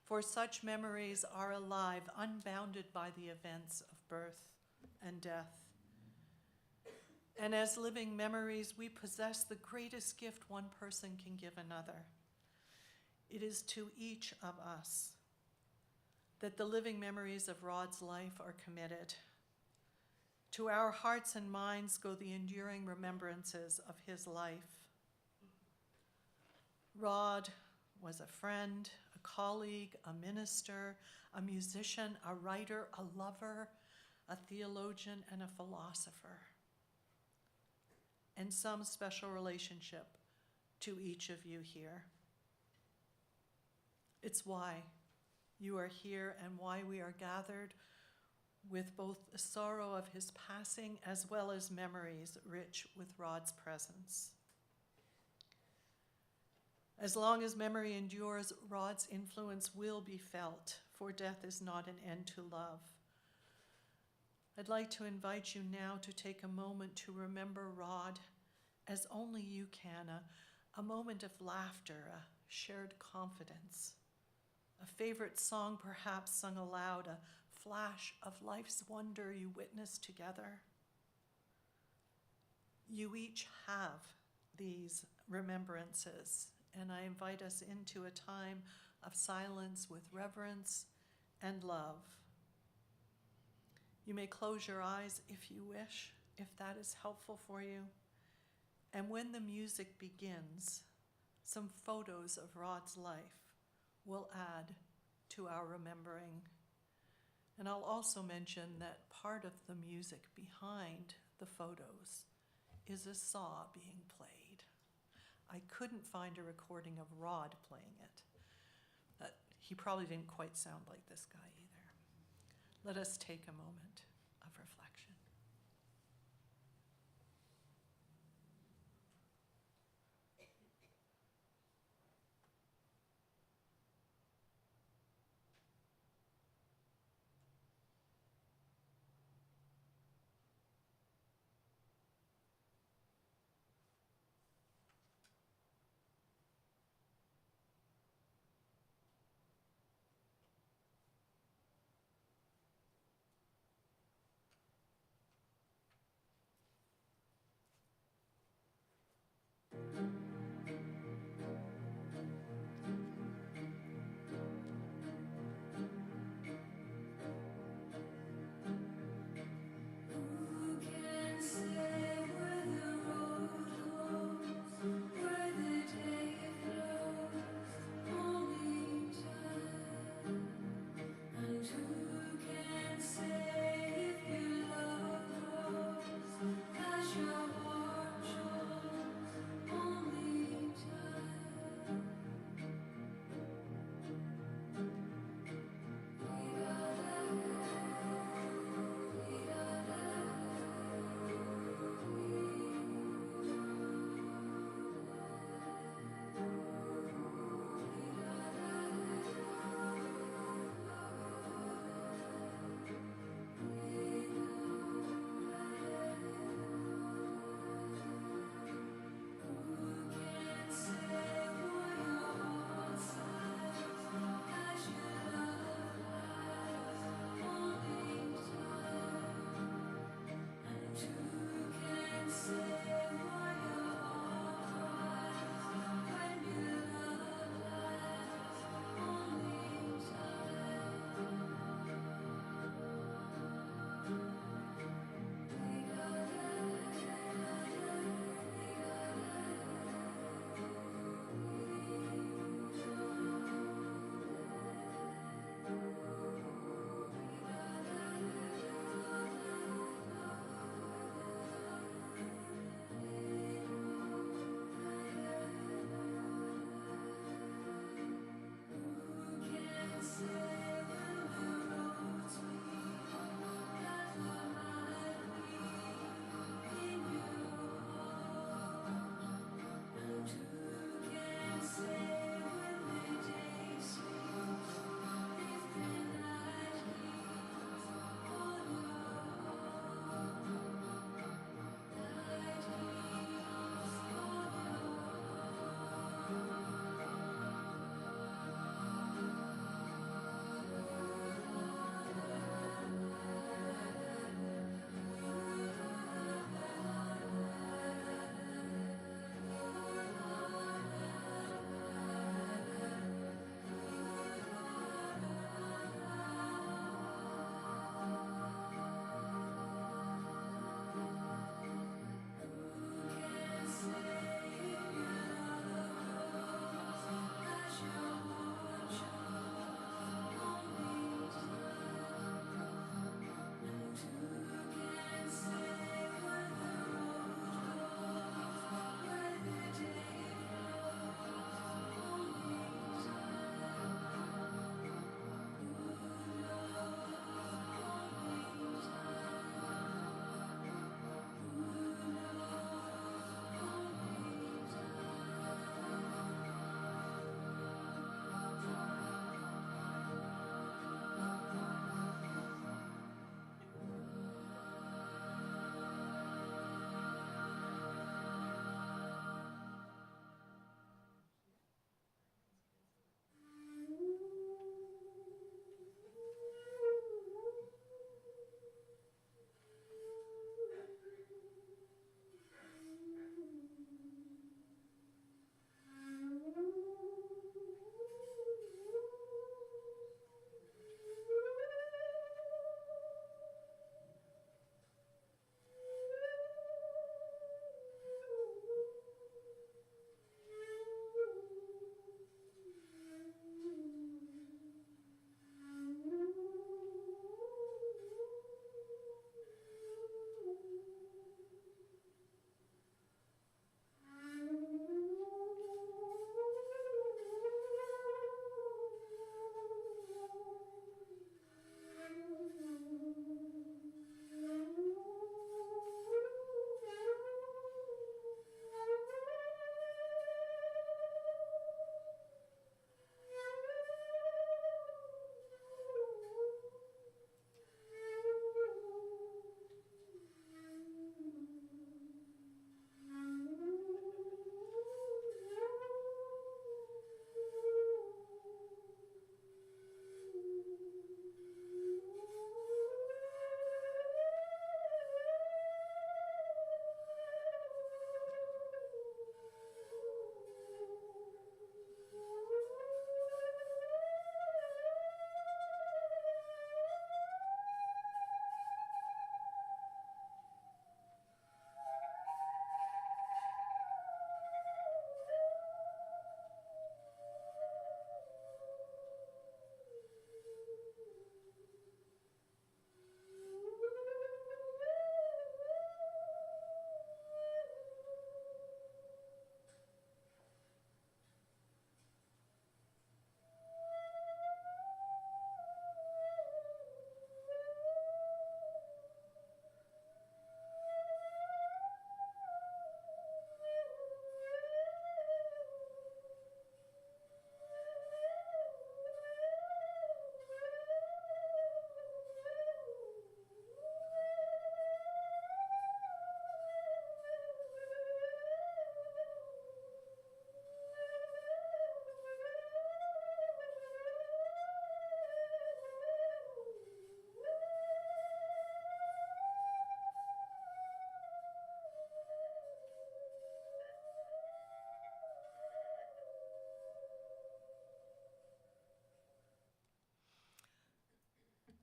for such memories are alive, unbounded by the events of birth and death. And as living memories, we possess the greatest gift one person can give another. It is to each of us that the living memories of Rod's life are committed. To our hearts and minds go the enduring remembrances of his life. Rod was a friend, a colleague, a minister, a musician, a writer, a lover, a theologian, and a philosopher, and some special relationship to each of you here. It's why you are here and why we are gathered with both the sorrow of his passing as well as memories rich with Rod's presence. As long as memory endures, Rod's influence will be felt, for death is not an end to love. I'd like to invite you now to take a moment to remember Rod as only you can, a moment of laughter, a shared confidence, a favorite song perhaps sung aloud, a flash of life's wonder you witnessed together. You each have these remembrances, and I invite us into a time of silence with reverence and love. You may close your eyes if you wish, if that is helpful for you. And when the music begins, some photos of Rod's life will add to our remembering. And I'll also mention that part of the music behind the photos is a saw being played. I couldn't find a recording of Rod playing it. He probably didn't quite sound like this guy either. Let us take a moment of reflection.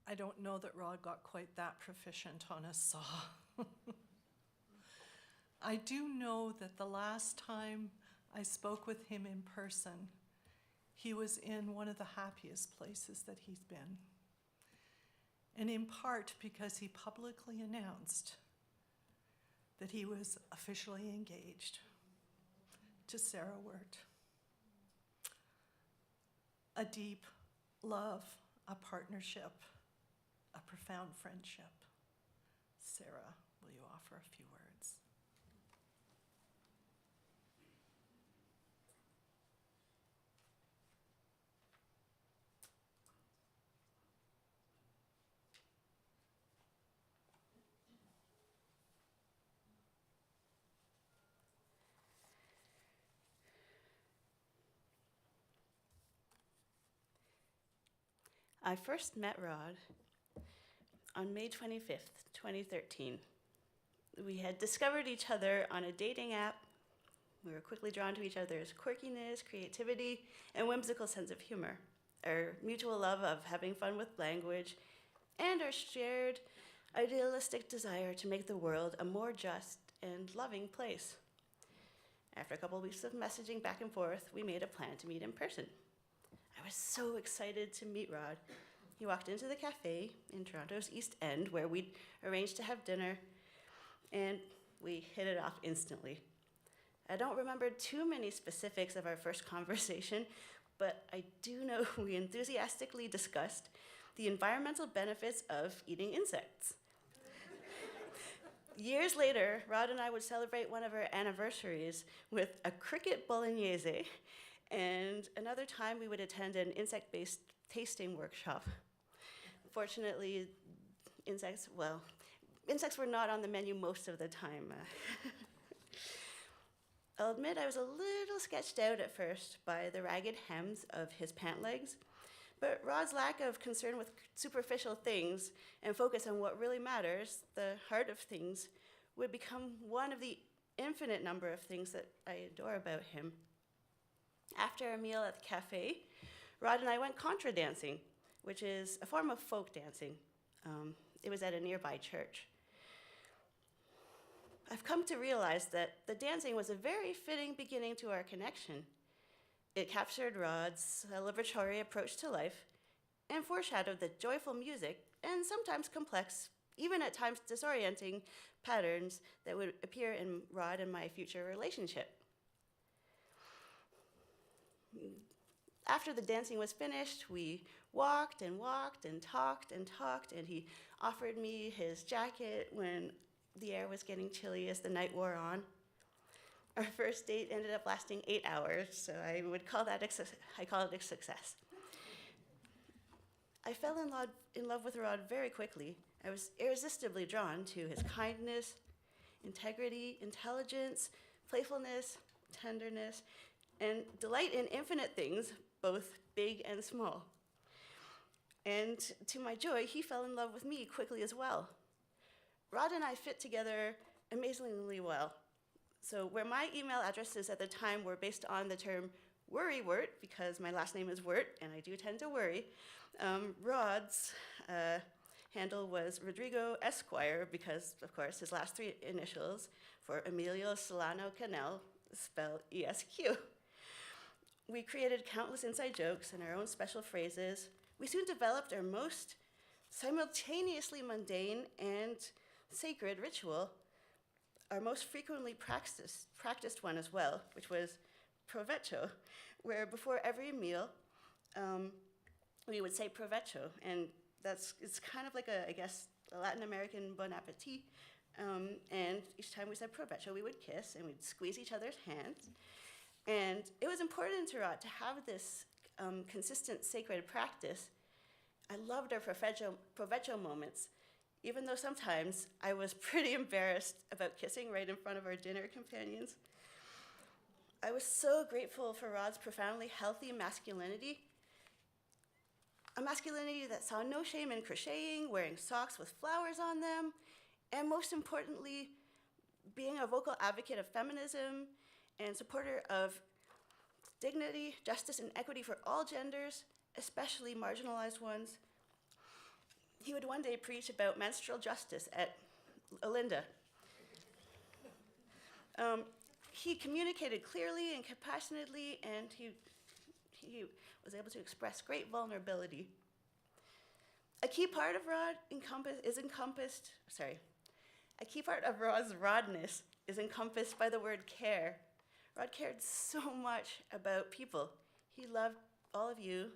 I don't know that Rod got quite that proficient on a saw. I do know that the last time I spoke with him in person, he was in one of the happiest places that he's been. And in part because he publicly announced that he was officially engaged to Sarah Wirt. A deep love, a partnership, a profound friendship. Sarah, will you offer a few words? I first met Rod on May 25th, 2013. We had discovered each other on a dating app. We were quickly drawn to each other's quirkiness, creativity, and whimsical sense of humor, our mutual love of having fun with language, and our shared idealistic desire to make the world a more just and loving place. After a couple of weeks of messaging back and forth, we made a plan to meet in person. I was so excited to meet Rod. He walked into the cafe in Toronto's East End where we'd arranged to have dinner, and we hit it off instantly. I don't remember too many specifics of our first conversation, but I do know we enthusiastically discussed the environmental benefits of eating insects. Years later, Rod and I would celebrate one of our anniversaries with a cricket bolognese, and another time we would attend an insect-based tasting workshop. Fortunately, insects were not on the menu most of the time. I'll admit I was a little sketched out at first by the ragged hems of his pant legs, but Rod's lack of concern with superficial things and focus on what really matters, the heart of things, would become one of the infinite number of things that I adore about him. After a meal at the cafe, Rod and I went contra dancing, which is a form of folk dancing. It was at a nearby church. I've come to realize that the dancing was a very fitting beginning to our connection. It captured Rod's celebratory approach to life and foreshadowed the joyful music and sometimes complex, even at times disorienting, patterns that would appear in Rod and my future relationship. After the dancing was finished, we walked and walked and talked and talked, and he offered me his jacket when the air was getting chilly as the night wore on. Our first date ended up lasting 8 hours, so I call it a success. I fell in love with Rod very quickly. I was irresistibly drawn to his kindness, integrity, intelligence, playfulness, tenderness, and delight in infinite things, both big and small. And to my joy, he fell in love with me quickly as well. Rod and I fit together amazingly well. So where my email addresses at the time were based on the term worrywort, because my last name is Wirt, and I do tend to worry, Rod's handle was Rodrigo Esquire, because, of course, his last three initials for Emilio Solano-Quesnel, spelled ESQ. We created countless inside jokes and our own special phrases. We soon developed our most simultaneously mundane and sacred ritual, our most frequently practiced one as well, which was provecho, where before every meal, we would say provecho, and it's kind of like a Latin American bon appetit, and each time we said provecho, we would kiss and we'd squeeze each other's hands, and it was important to Rod to have this consistent sacred practice. I loved our provecho moments, even though sometimes I was pretty embarrassed about kissing right in front of our dinner companions. I was so grateful for Rod's profoundly healthy masculinity, a masculinity that saw no shame in crocheting, wearing socks with flowers on them, and most importantly, being a vocal advocate of feminism and supporter of dignity, justice, and equity for all genders, especially marginalized ones. he would one day preach about menstrual justice at Olinda. He communicated clearly and compassionately, and he was able to express great vulnerability. A key part of Rod's rodness is encompassed by the word care. Rod cared so much about people. He loved all of you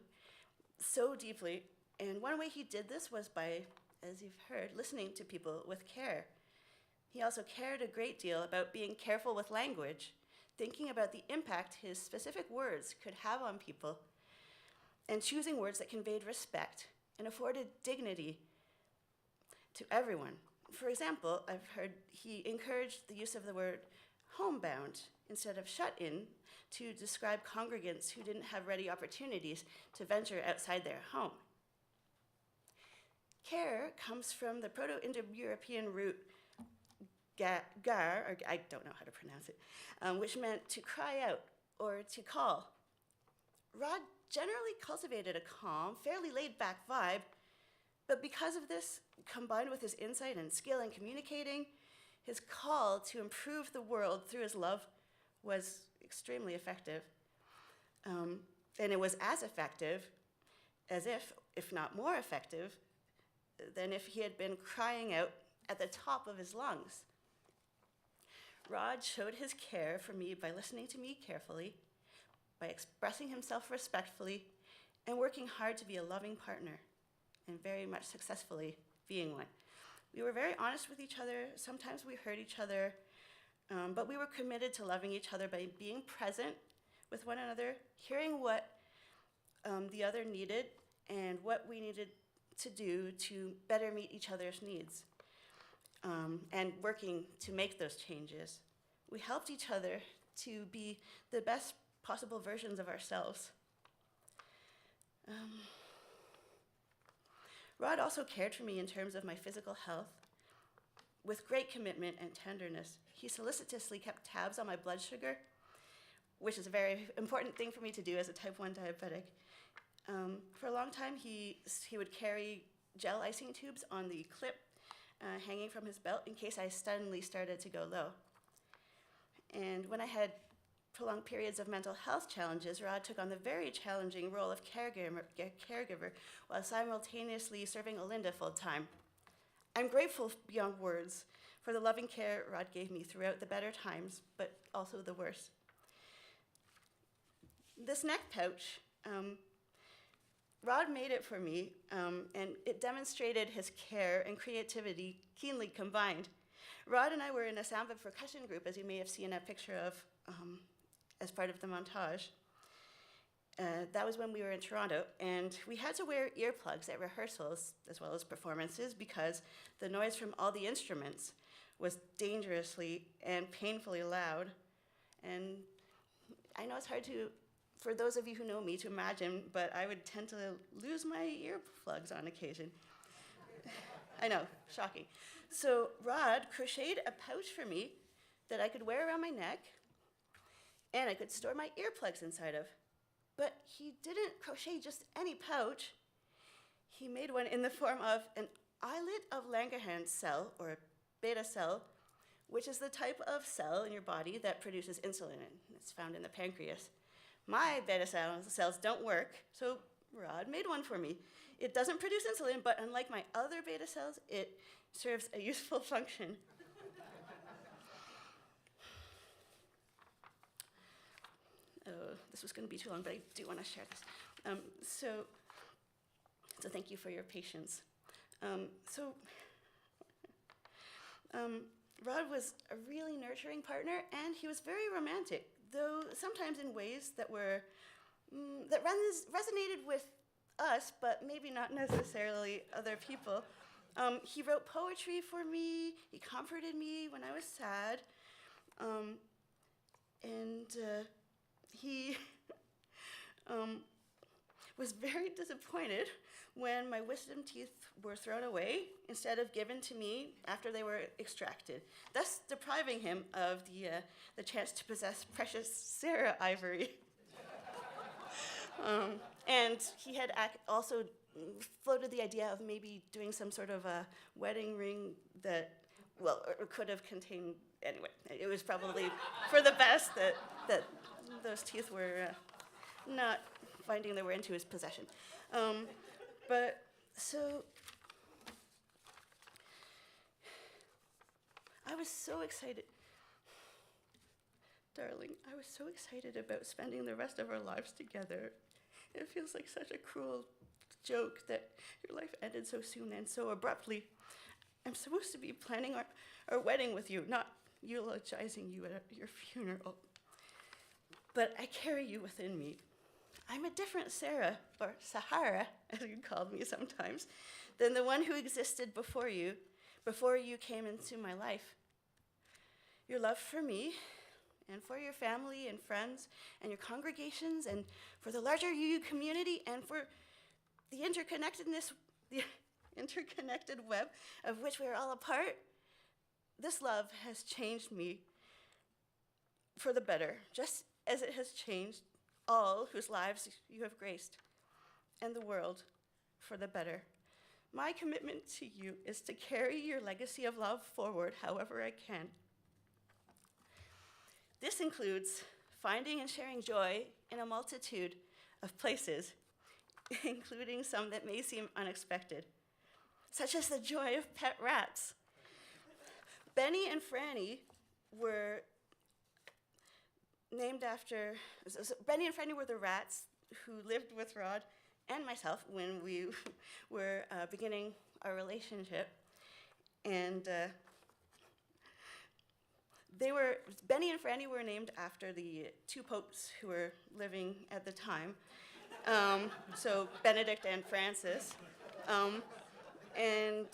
so deeply, and one way he did this was by, as you've heard, listening to people with care. He also cared a great deal about being careful with language, thinking about the impact his specific words could have on people, and choosing words that conveyed respect and afforded dignity to everyone. For example, I've heard he encouraged the use of the word homebound instead of shut-in to describe congregants who didn't have ready opportunities to venture outside their home. Care comes from the Proto-Indo-European root gar, or I don't know how to pronounce it, which meant to cry out or to call. Rod generally cultivated a calm, fairly laid-back vibe, but because of this, combined with his insight and skill in communicating, his call to improve the world through his love was extremely effective. And it was as effective as if not more effective, than if he had been crying out at the top of his lungs. Rod showed his care for me by listening to me carefully, by expressing himself respectfully, and working hard to be a loving partner, and very much successfully being one. We were very honest with each other. Sometimes we hurt each other, but we were committed to loving each other by being present with one another, hearing what the other needed and what we needed to do to better meet each other's needs, and working to make those changes. We helped each other to be the best possible versions of ourselves. Rod also cared for me in terms of my physical health with great commitment and tenderness. He solicitously kept tabs on my blood sugar, which is a very important thing for me to do as a type 1 diabetic. For a long time, he would carry gel icing tubes on the clip hanging from his belt in case I suddenly started to go low. And when I had prolonged periods of mental health challenges, Rod took on the very challenging role of caregiver while simultaneously serving Olinda full-time. I'm grateful beyond words for the loving care Rod gave me throughout the better times, but also the worst. This neck pouch, Rod made it for me, and it demonstrated his care and creativity keenly combined. Rod and I were in a samba percussion group, as you may have seen a picture of as part of the montage. That was when we were in Toronto, and we had to wear earplugs at rehearsals as well as performances because the noise from all the instruments was dangerously and painfully loud. And I know it's hard for those of you who know me to imagine, but I would tend to lose my earplugs on occasion. I know, shocking. So Rod crocheted a pouch for me that I could wear around my neck, and I could store my earplugs inside of. But he didn't crochet just any pouch. He made one in the form of an islet of Langerhans cell, or a beta cell, which is the type of cell in your body that produces insulin. It's found in the pancreas. My beta cells don't work, so Rod made one for me. It doesn't produce insulin, but unlike my other beta cells, it serves a useful function. This was going to be too long, but I do want to share this. So thank you for your patience. Rod was a really nurturing partner, and he was very romantic, though sometimes in ways that were that resonated with us, but maybe not necessarily other people. He wrote poetry for me. He comforted me when I was sad, and he was very disappointed when my wisdom teeth were thrown away instead of given to me after they were extracted, thus depriving him of the chance to possess precious Sarah ivory. And he had also floated the idea of maybe doing some sort of a wedding ring that, well, or could have contained, anyway, it was probably for the best that those teeth were not finding their way into his possession. But so I was so excited. Darling, I was so excited about spending the rest of our lives together. It feels like such a cruel joke that your life ended so soon and so abruptly. I'm supposed to be planning our wedding with you, not eulogizing you at your funeral. But I carry you within me. I'm a different Sarah, or Sahara, as you called me sometimes, than the one who existed before you came into my life. Your love for me, and for your family and friends, and your congregations, and for the larger UU community, and for the interconnectedness, the interconnected web of which we are all a part, this love has changed me for the better, just as it has changed all whose lives you have graced, and the world for the better. My commitment to you is to carry your legacy of love forward however I can. This includes finding and sharing joy in a multitude of places, including some that may seem unexpected, such as the joy of pet rats. Benny and Franny were named after, Benny and Franny were the rats who lived with Rod and myself when we were beginning our relationship. And Benny and Franny were named after the two popes who were living at the time. So Benedict and Francis. And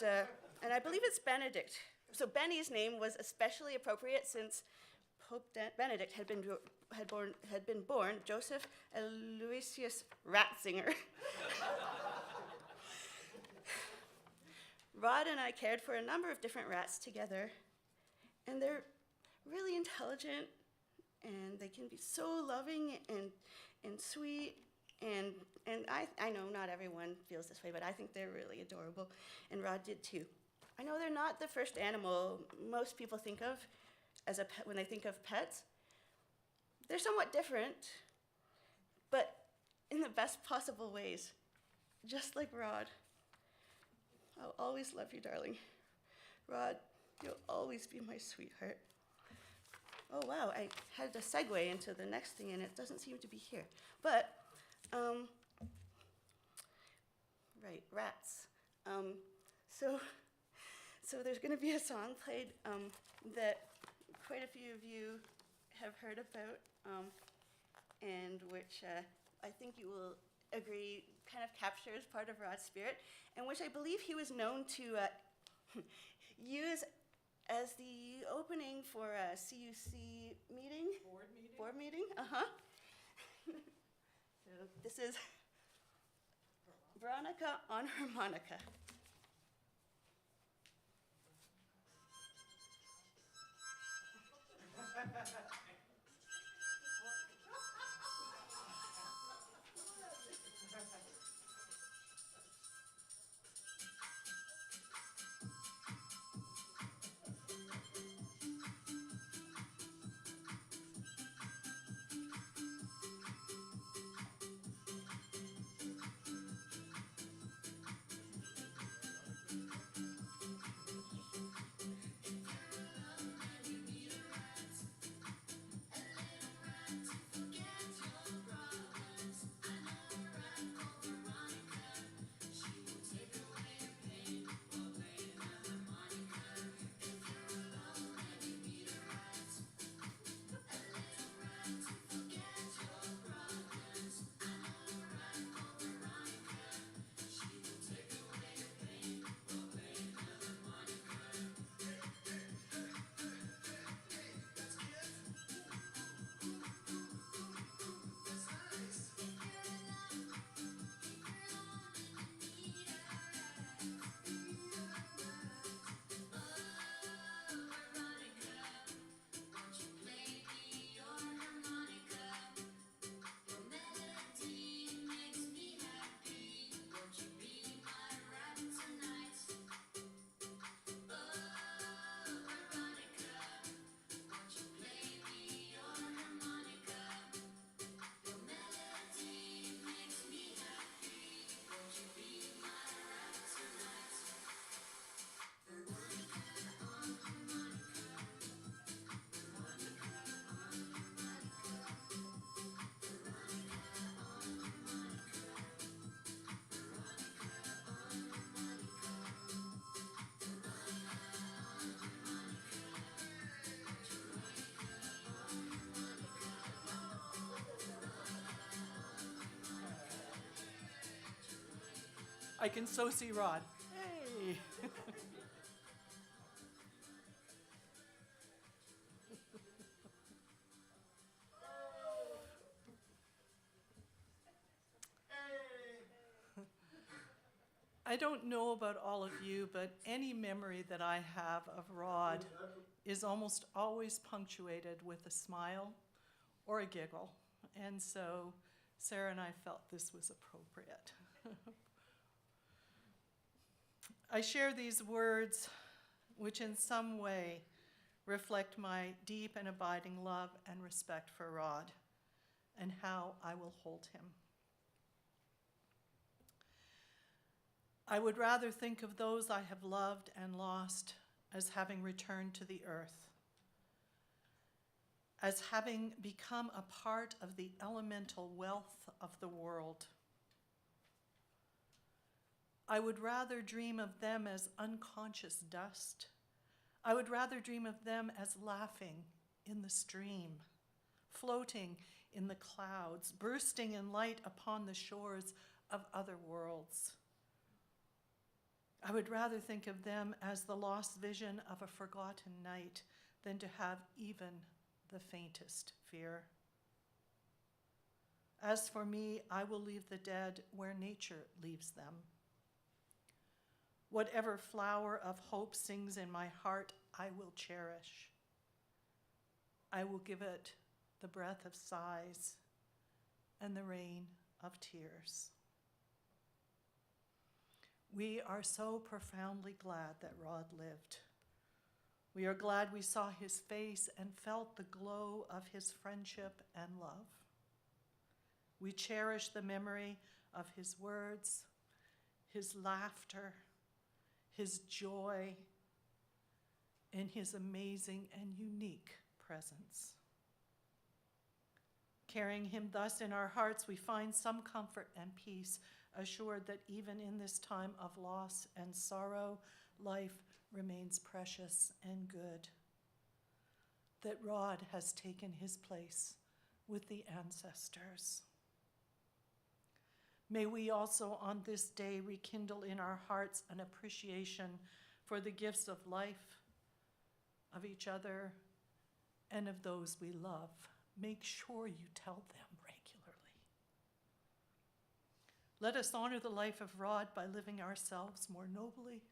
I believe it's Benedict. So Benny's name was especially appropriate since Pope Benedict had been born Joseph Aloysius Ratzinger. Rod and I cared for a number of different rats together, and they're really intelligent, and they can be so loving and sweet, and I know not everyone feels this way, but I think they're really adorable, and Rod did too. I know they're not the first animal most people think of as a pet when they think of pets. They're somewhat different, but in the best possible ways, just like Rod. I'll always love you, darling. Rod, you'll always be my sweetheart. Oh, wow, I had to segue into the next thing, and it doesn't seem to be here. But, right, rats. So there's going to be a song played that quite a few of you have heard about, and which I think you will agree kind of captures part of Rod's spirit, and which I believe he was known to use as the opening for a CUC meeting. Board meeting, uh-huh. So this is Veronica on harmonica. I can so see Rod. Hey. I don't know about all of you, but any memory that I have of Rod is almost always punctuated with a smile or a giggle. And so Sarah and I felt this was appropriate. I share these words which in some way reflect my deep and abiding love and respect for Rod and how I will hold him. I would rather think of those I have loved and lost as having returned to the earth, as having become a part of the elemental wealth of the world. I would rather dream of them as unconscious dust. I would rather dream of them as laughing in the stream, floating in the clouds, bursting in light upon the shores of other worlds. I would rather think of them as the lost vision of a forgotten night than to have even the faintest fear. As for me, I will leave the dead where nature leaves them. Whatever flower of hope sings in my heart, I will cherish. I will give it the breath of sighs and the rain of tears. We are so profoundly glad that Rod lived. We are glad we saw his face and felt the glow of his friendship and love. We cherish the memory of his words, his laughter, his joy, and his amazing and unique presence. Carrying him thus in our hearts, we find some comfort and peace, assured that even in this time of loss and sorrow, life remains precious and good. That Rod has taken his place with the ancestors. May we also on this day rekindle in our hearts an appreciation for the gifts of life, of each other, and of those we love. Make sure you tell them regularly. Let us honor the life of Rod by living ourselves more nobly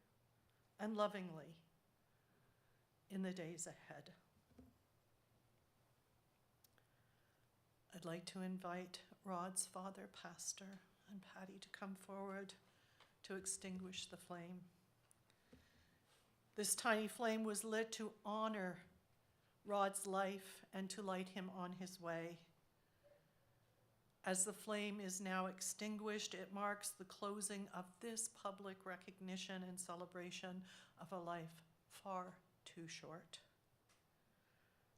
and lovingly in the days ahead. I'd like to invite Rod's father, Pastor, and Patty to come forward to extinguish the flame. This tiny flame was lit to honor Rod's life and to light him on his way. As the flame is now extinguished, it marks the closing of this public recognition and celebration of a life far too short.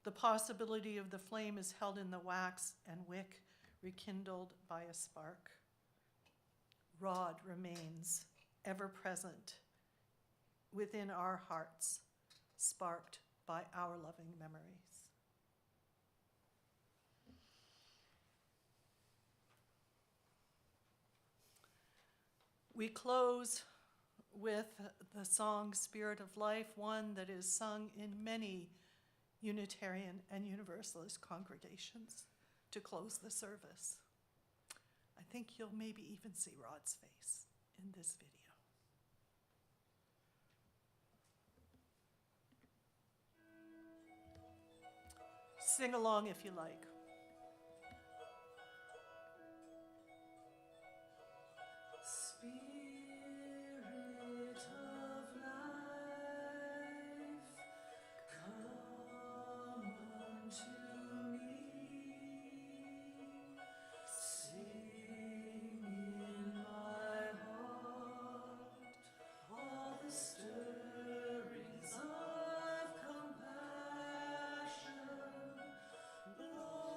The possibility of the flame is held in the wax and wick, rekindled by a spark. Rod remains ever present within our hearts, sparked by our loving memories. We close with the song Spirit of Life, one that is sung in many Unitarian and Universalist congregations to close the service. I think you'll maybe even see Rod's face in this video. Sing along if you like. Spirit of life, come unto me. Sing in my heart all the stirrings of compassion. Blow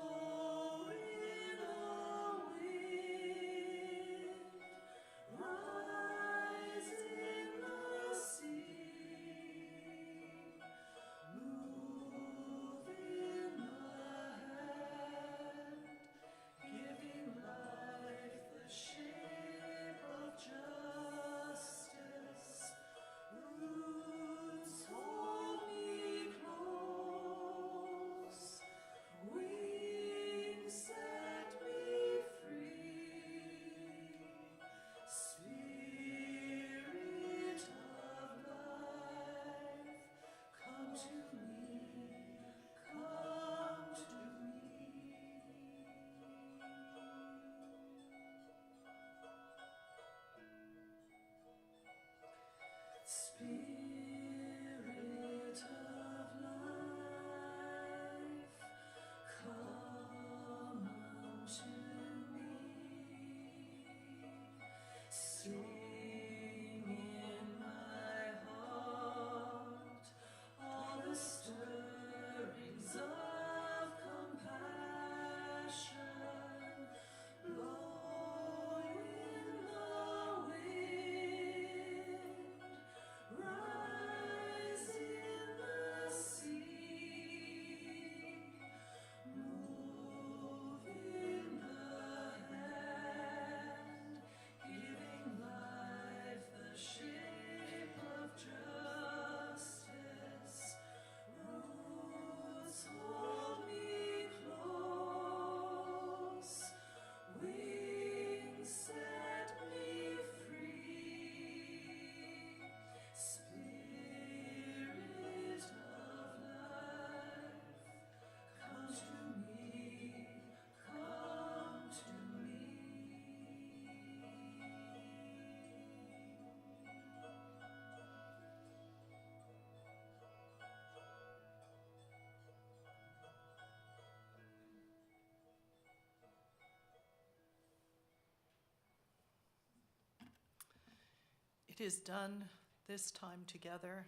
It is done this time together.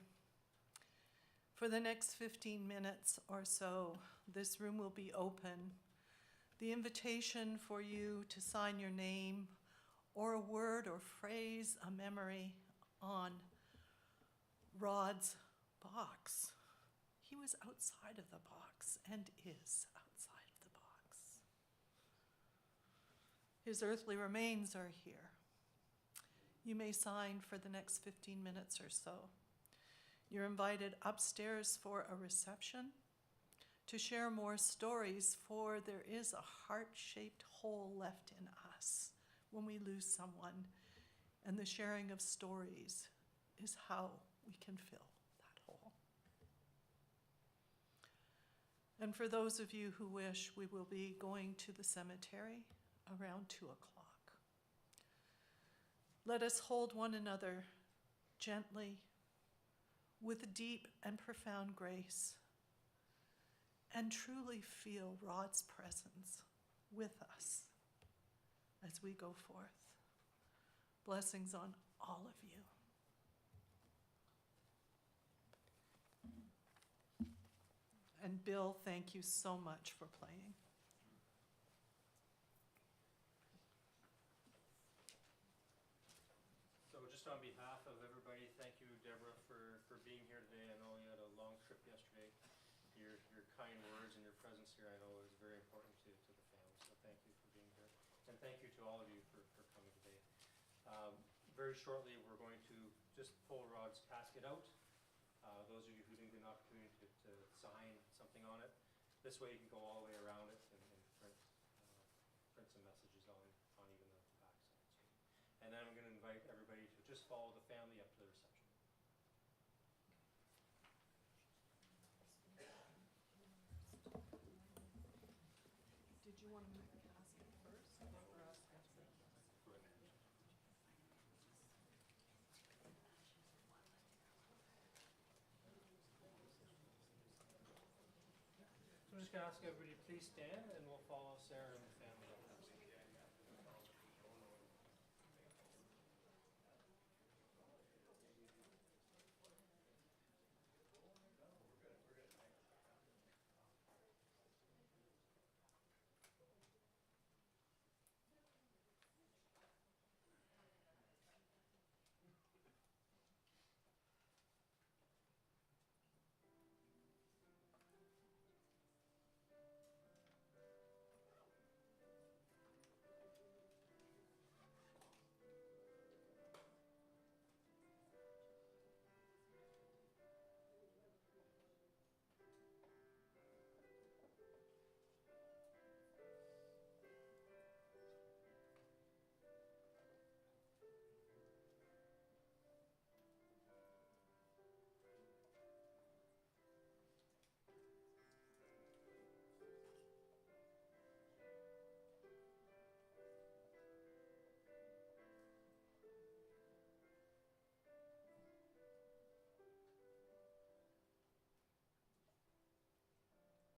For the next 15 minutes or so, this room will be open. The invitation for you to sign your name or a word or phrase, a memory on Rod's box. He was outside of the box and is outside of the box. His earthly remains are here. You may sign for the next 15 minutes or so. You're invited upstairs for a reception to share more stories, for there is a heart-shaped hole left in us when we lose someone, and the sharing of stories is how we can fill that hole. And for those of you who wish, we will be going to the cemetery around 2 o'clock. Let us hold one another gently, with deep and profound grace, and truly feel Rod's presence with us as we go forth. Blessings on all of you. And Bill, thank you so much for playing. So just on behalf of everybody, thank you, Deborah, for being here today. I know you had a long trip yesterday. Your kind words and your presence here, I know, is very important to the family. So thank you for being here. And thank you to all of you for coming today. Very shortly, we're going to just pull Rod's casket out. Those of you who didn't get an opportunity to sign something on it, this way you can go all the way around it and print some messages on even the back side. And then I'm going to invite everybody to just follow the family up to the reception. Did you want to move the casket first or us after? So I'm just going to ask everybody to please stand, and we'll follow Sarah and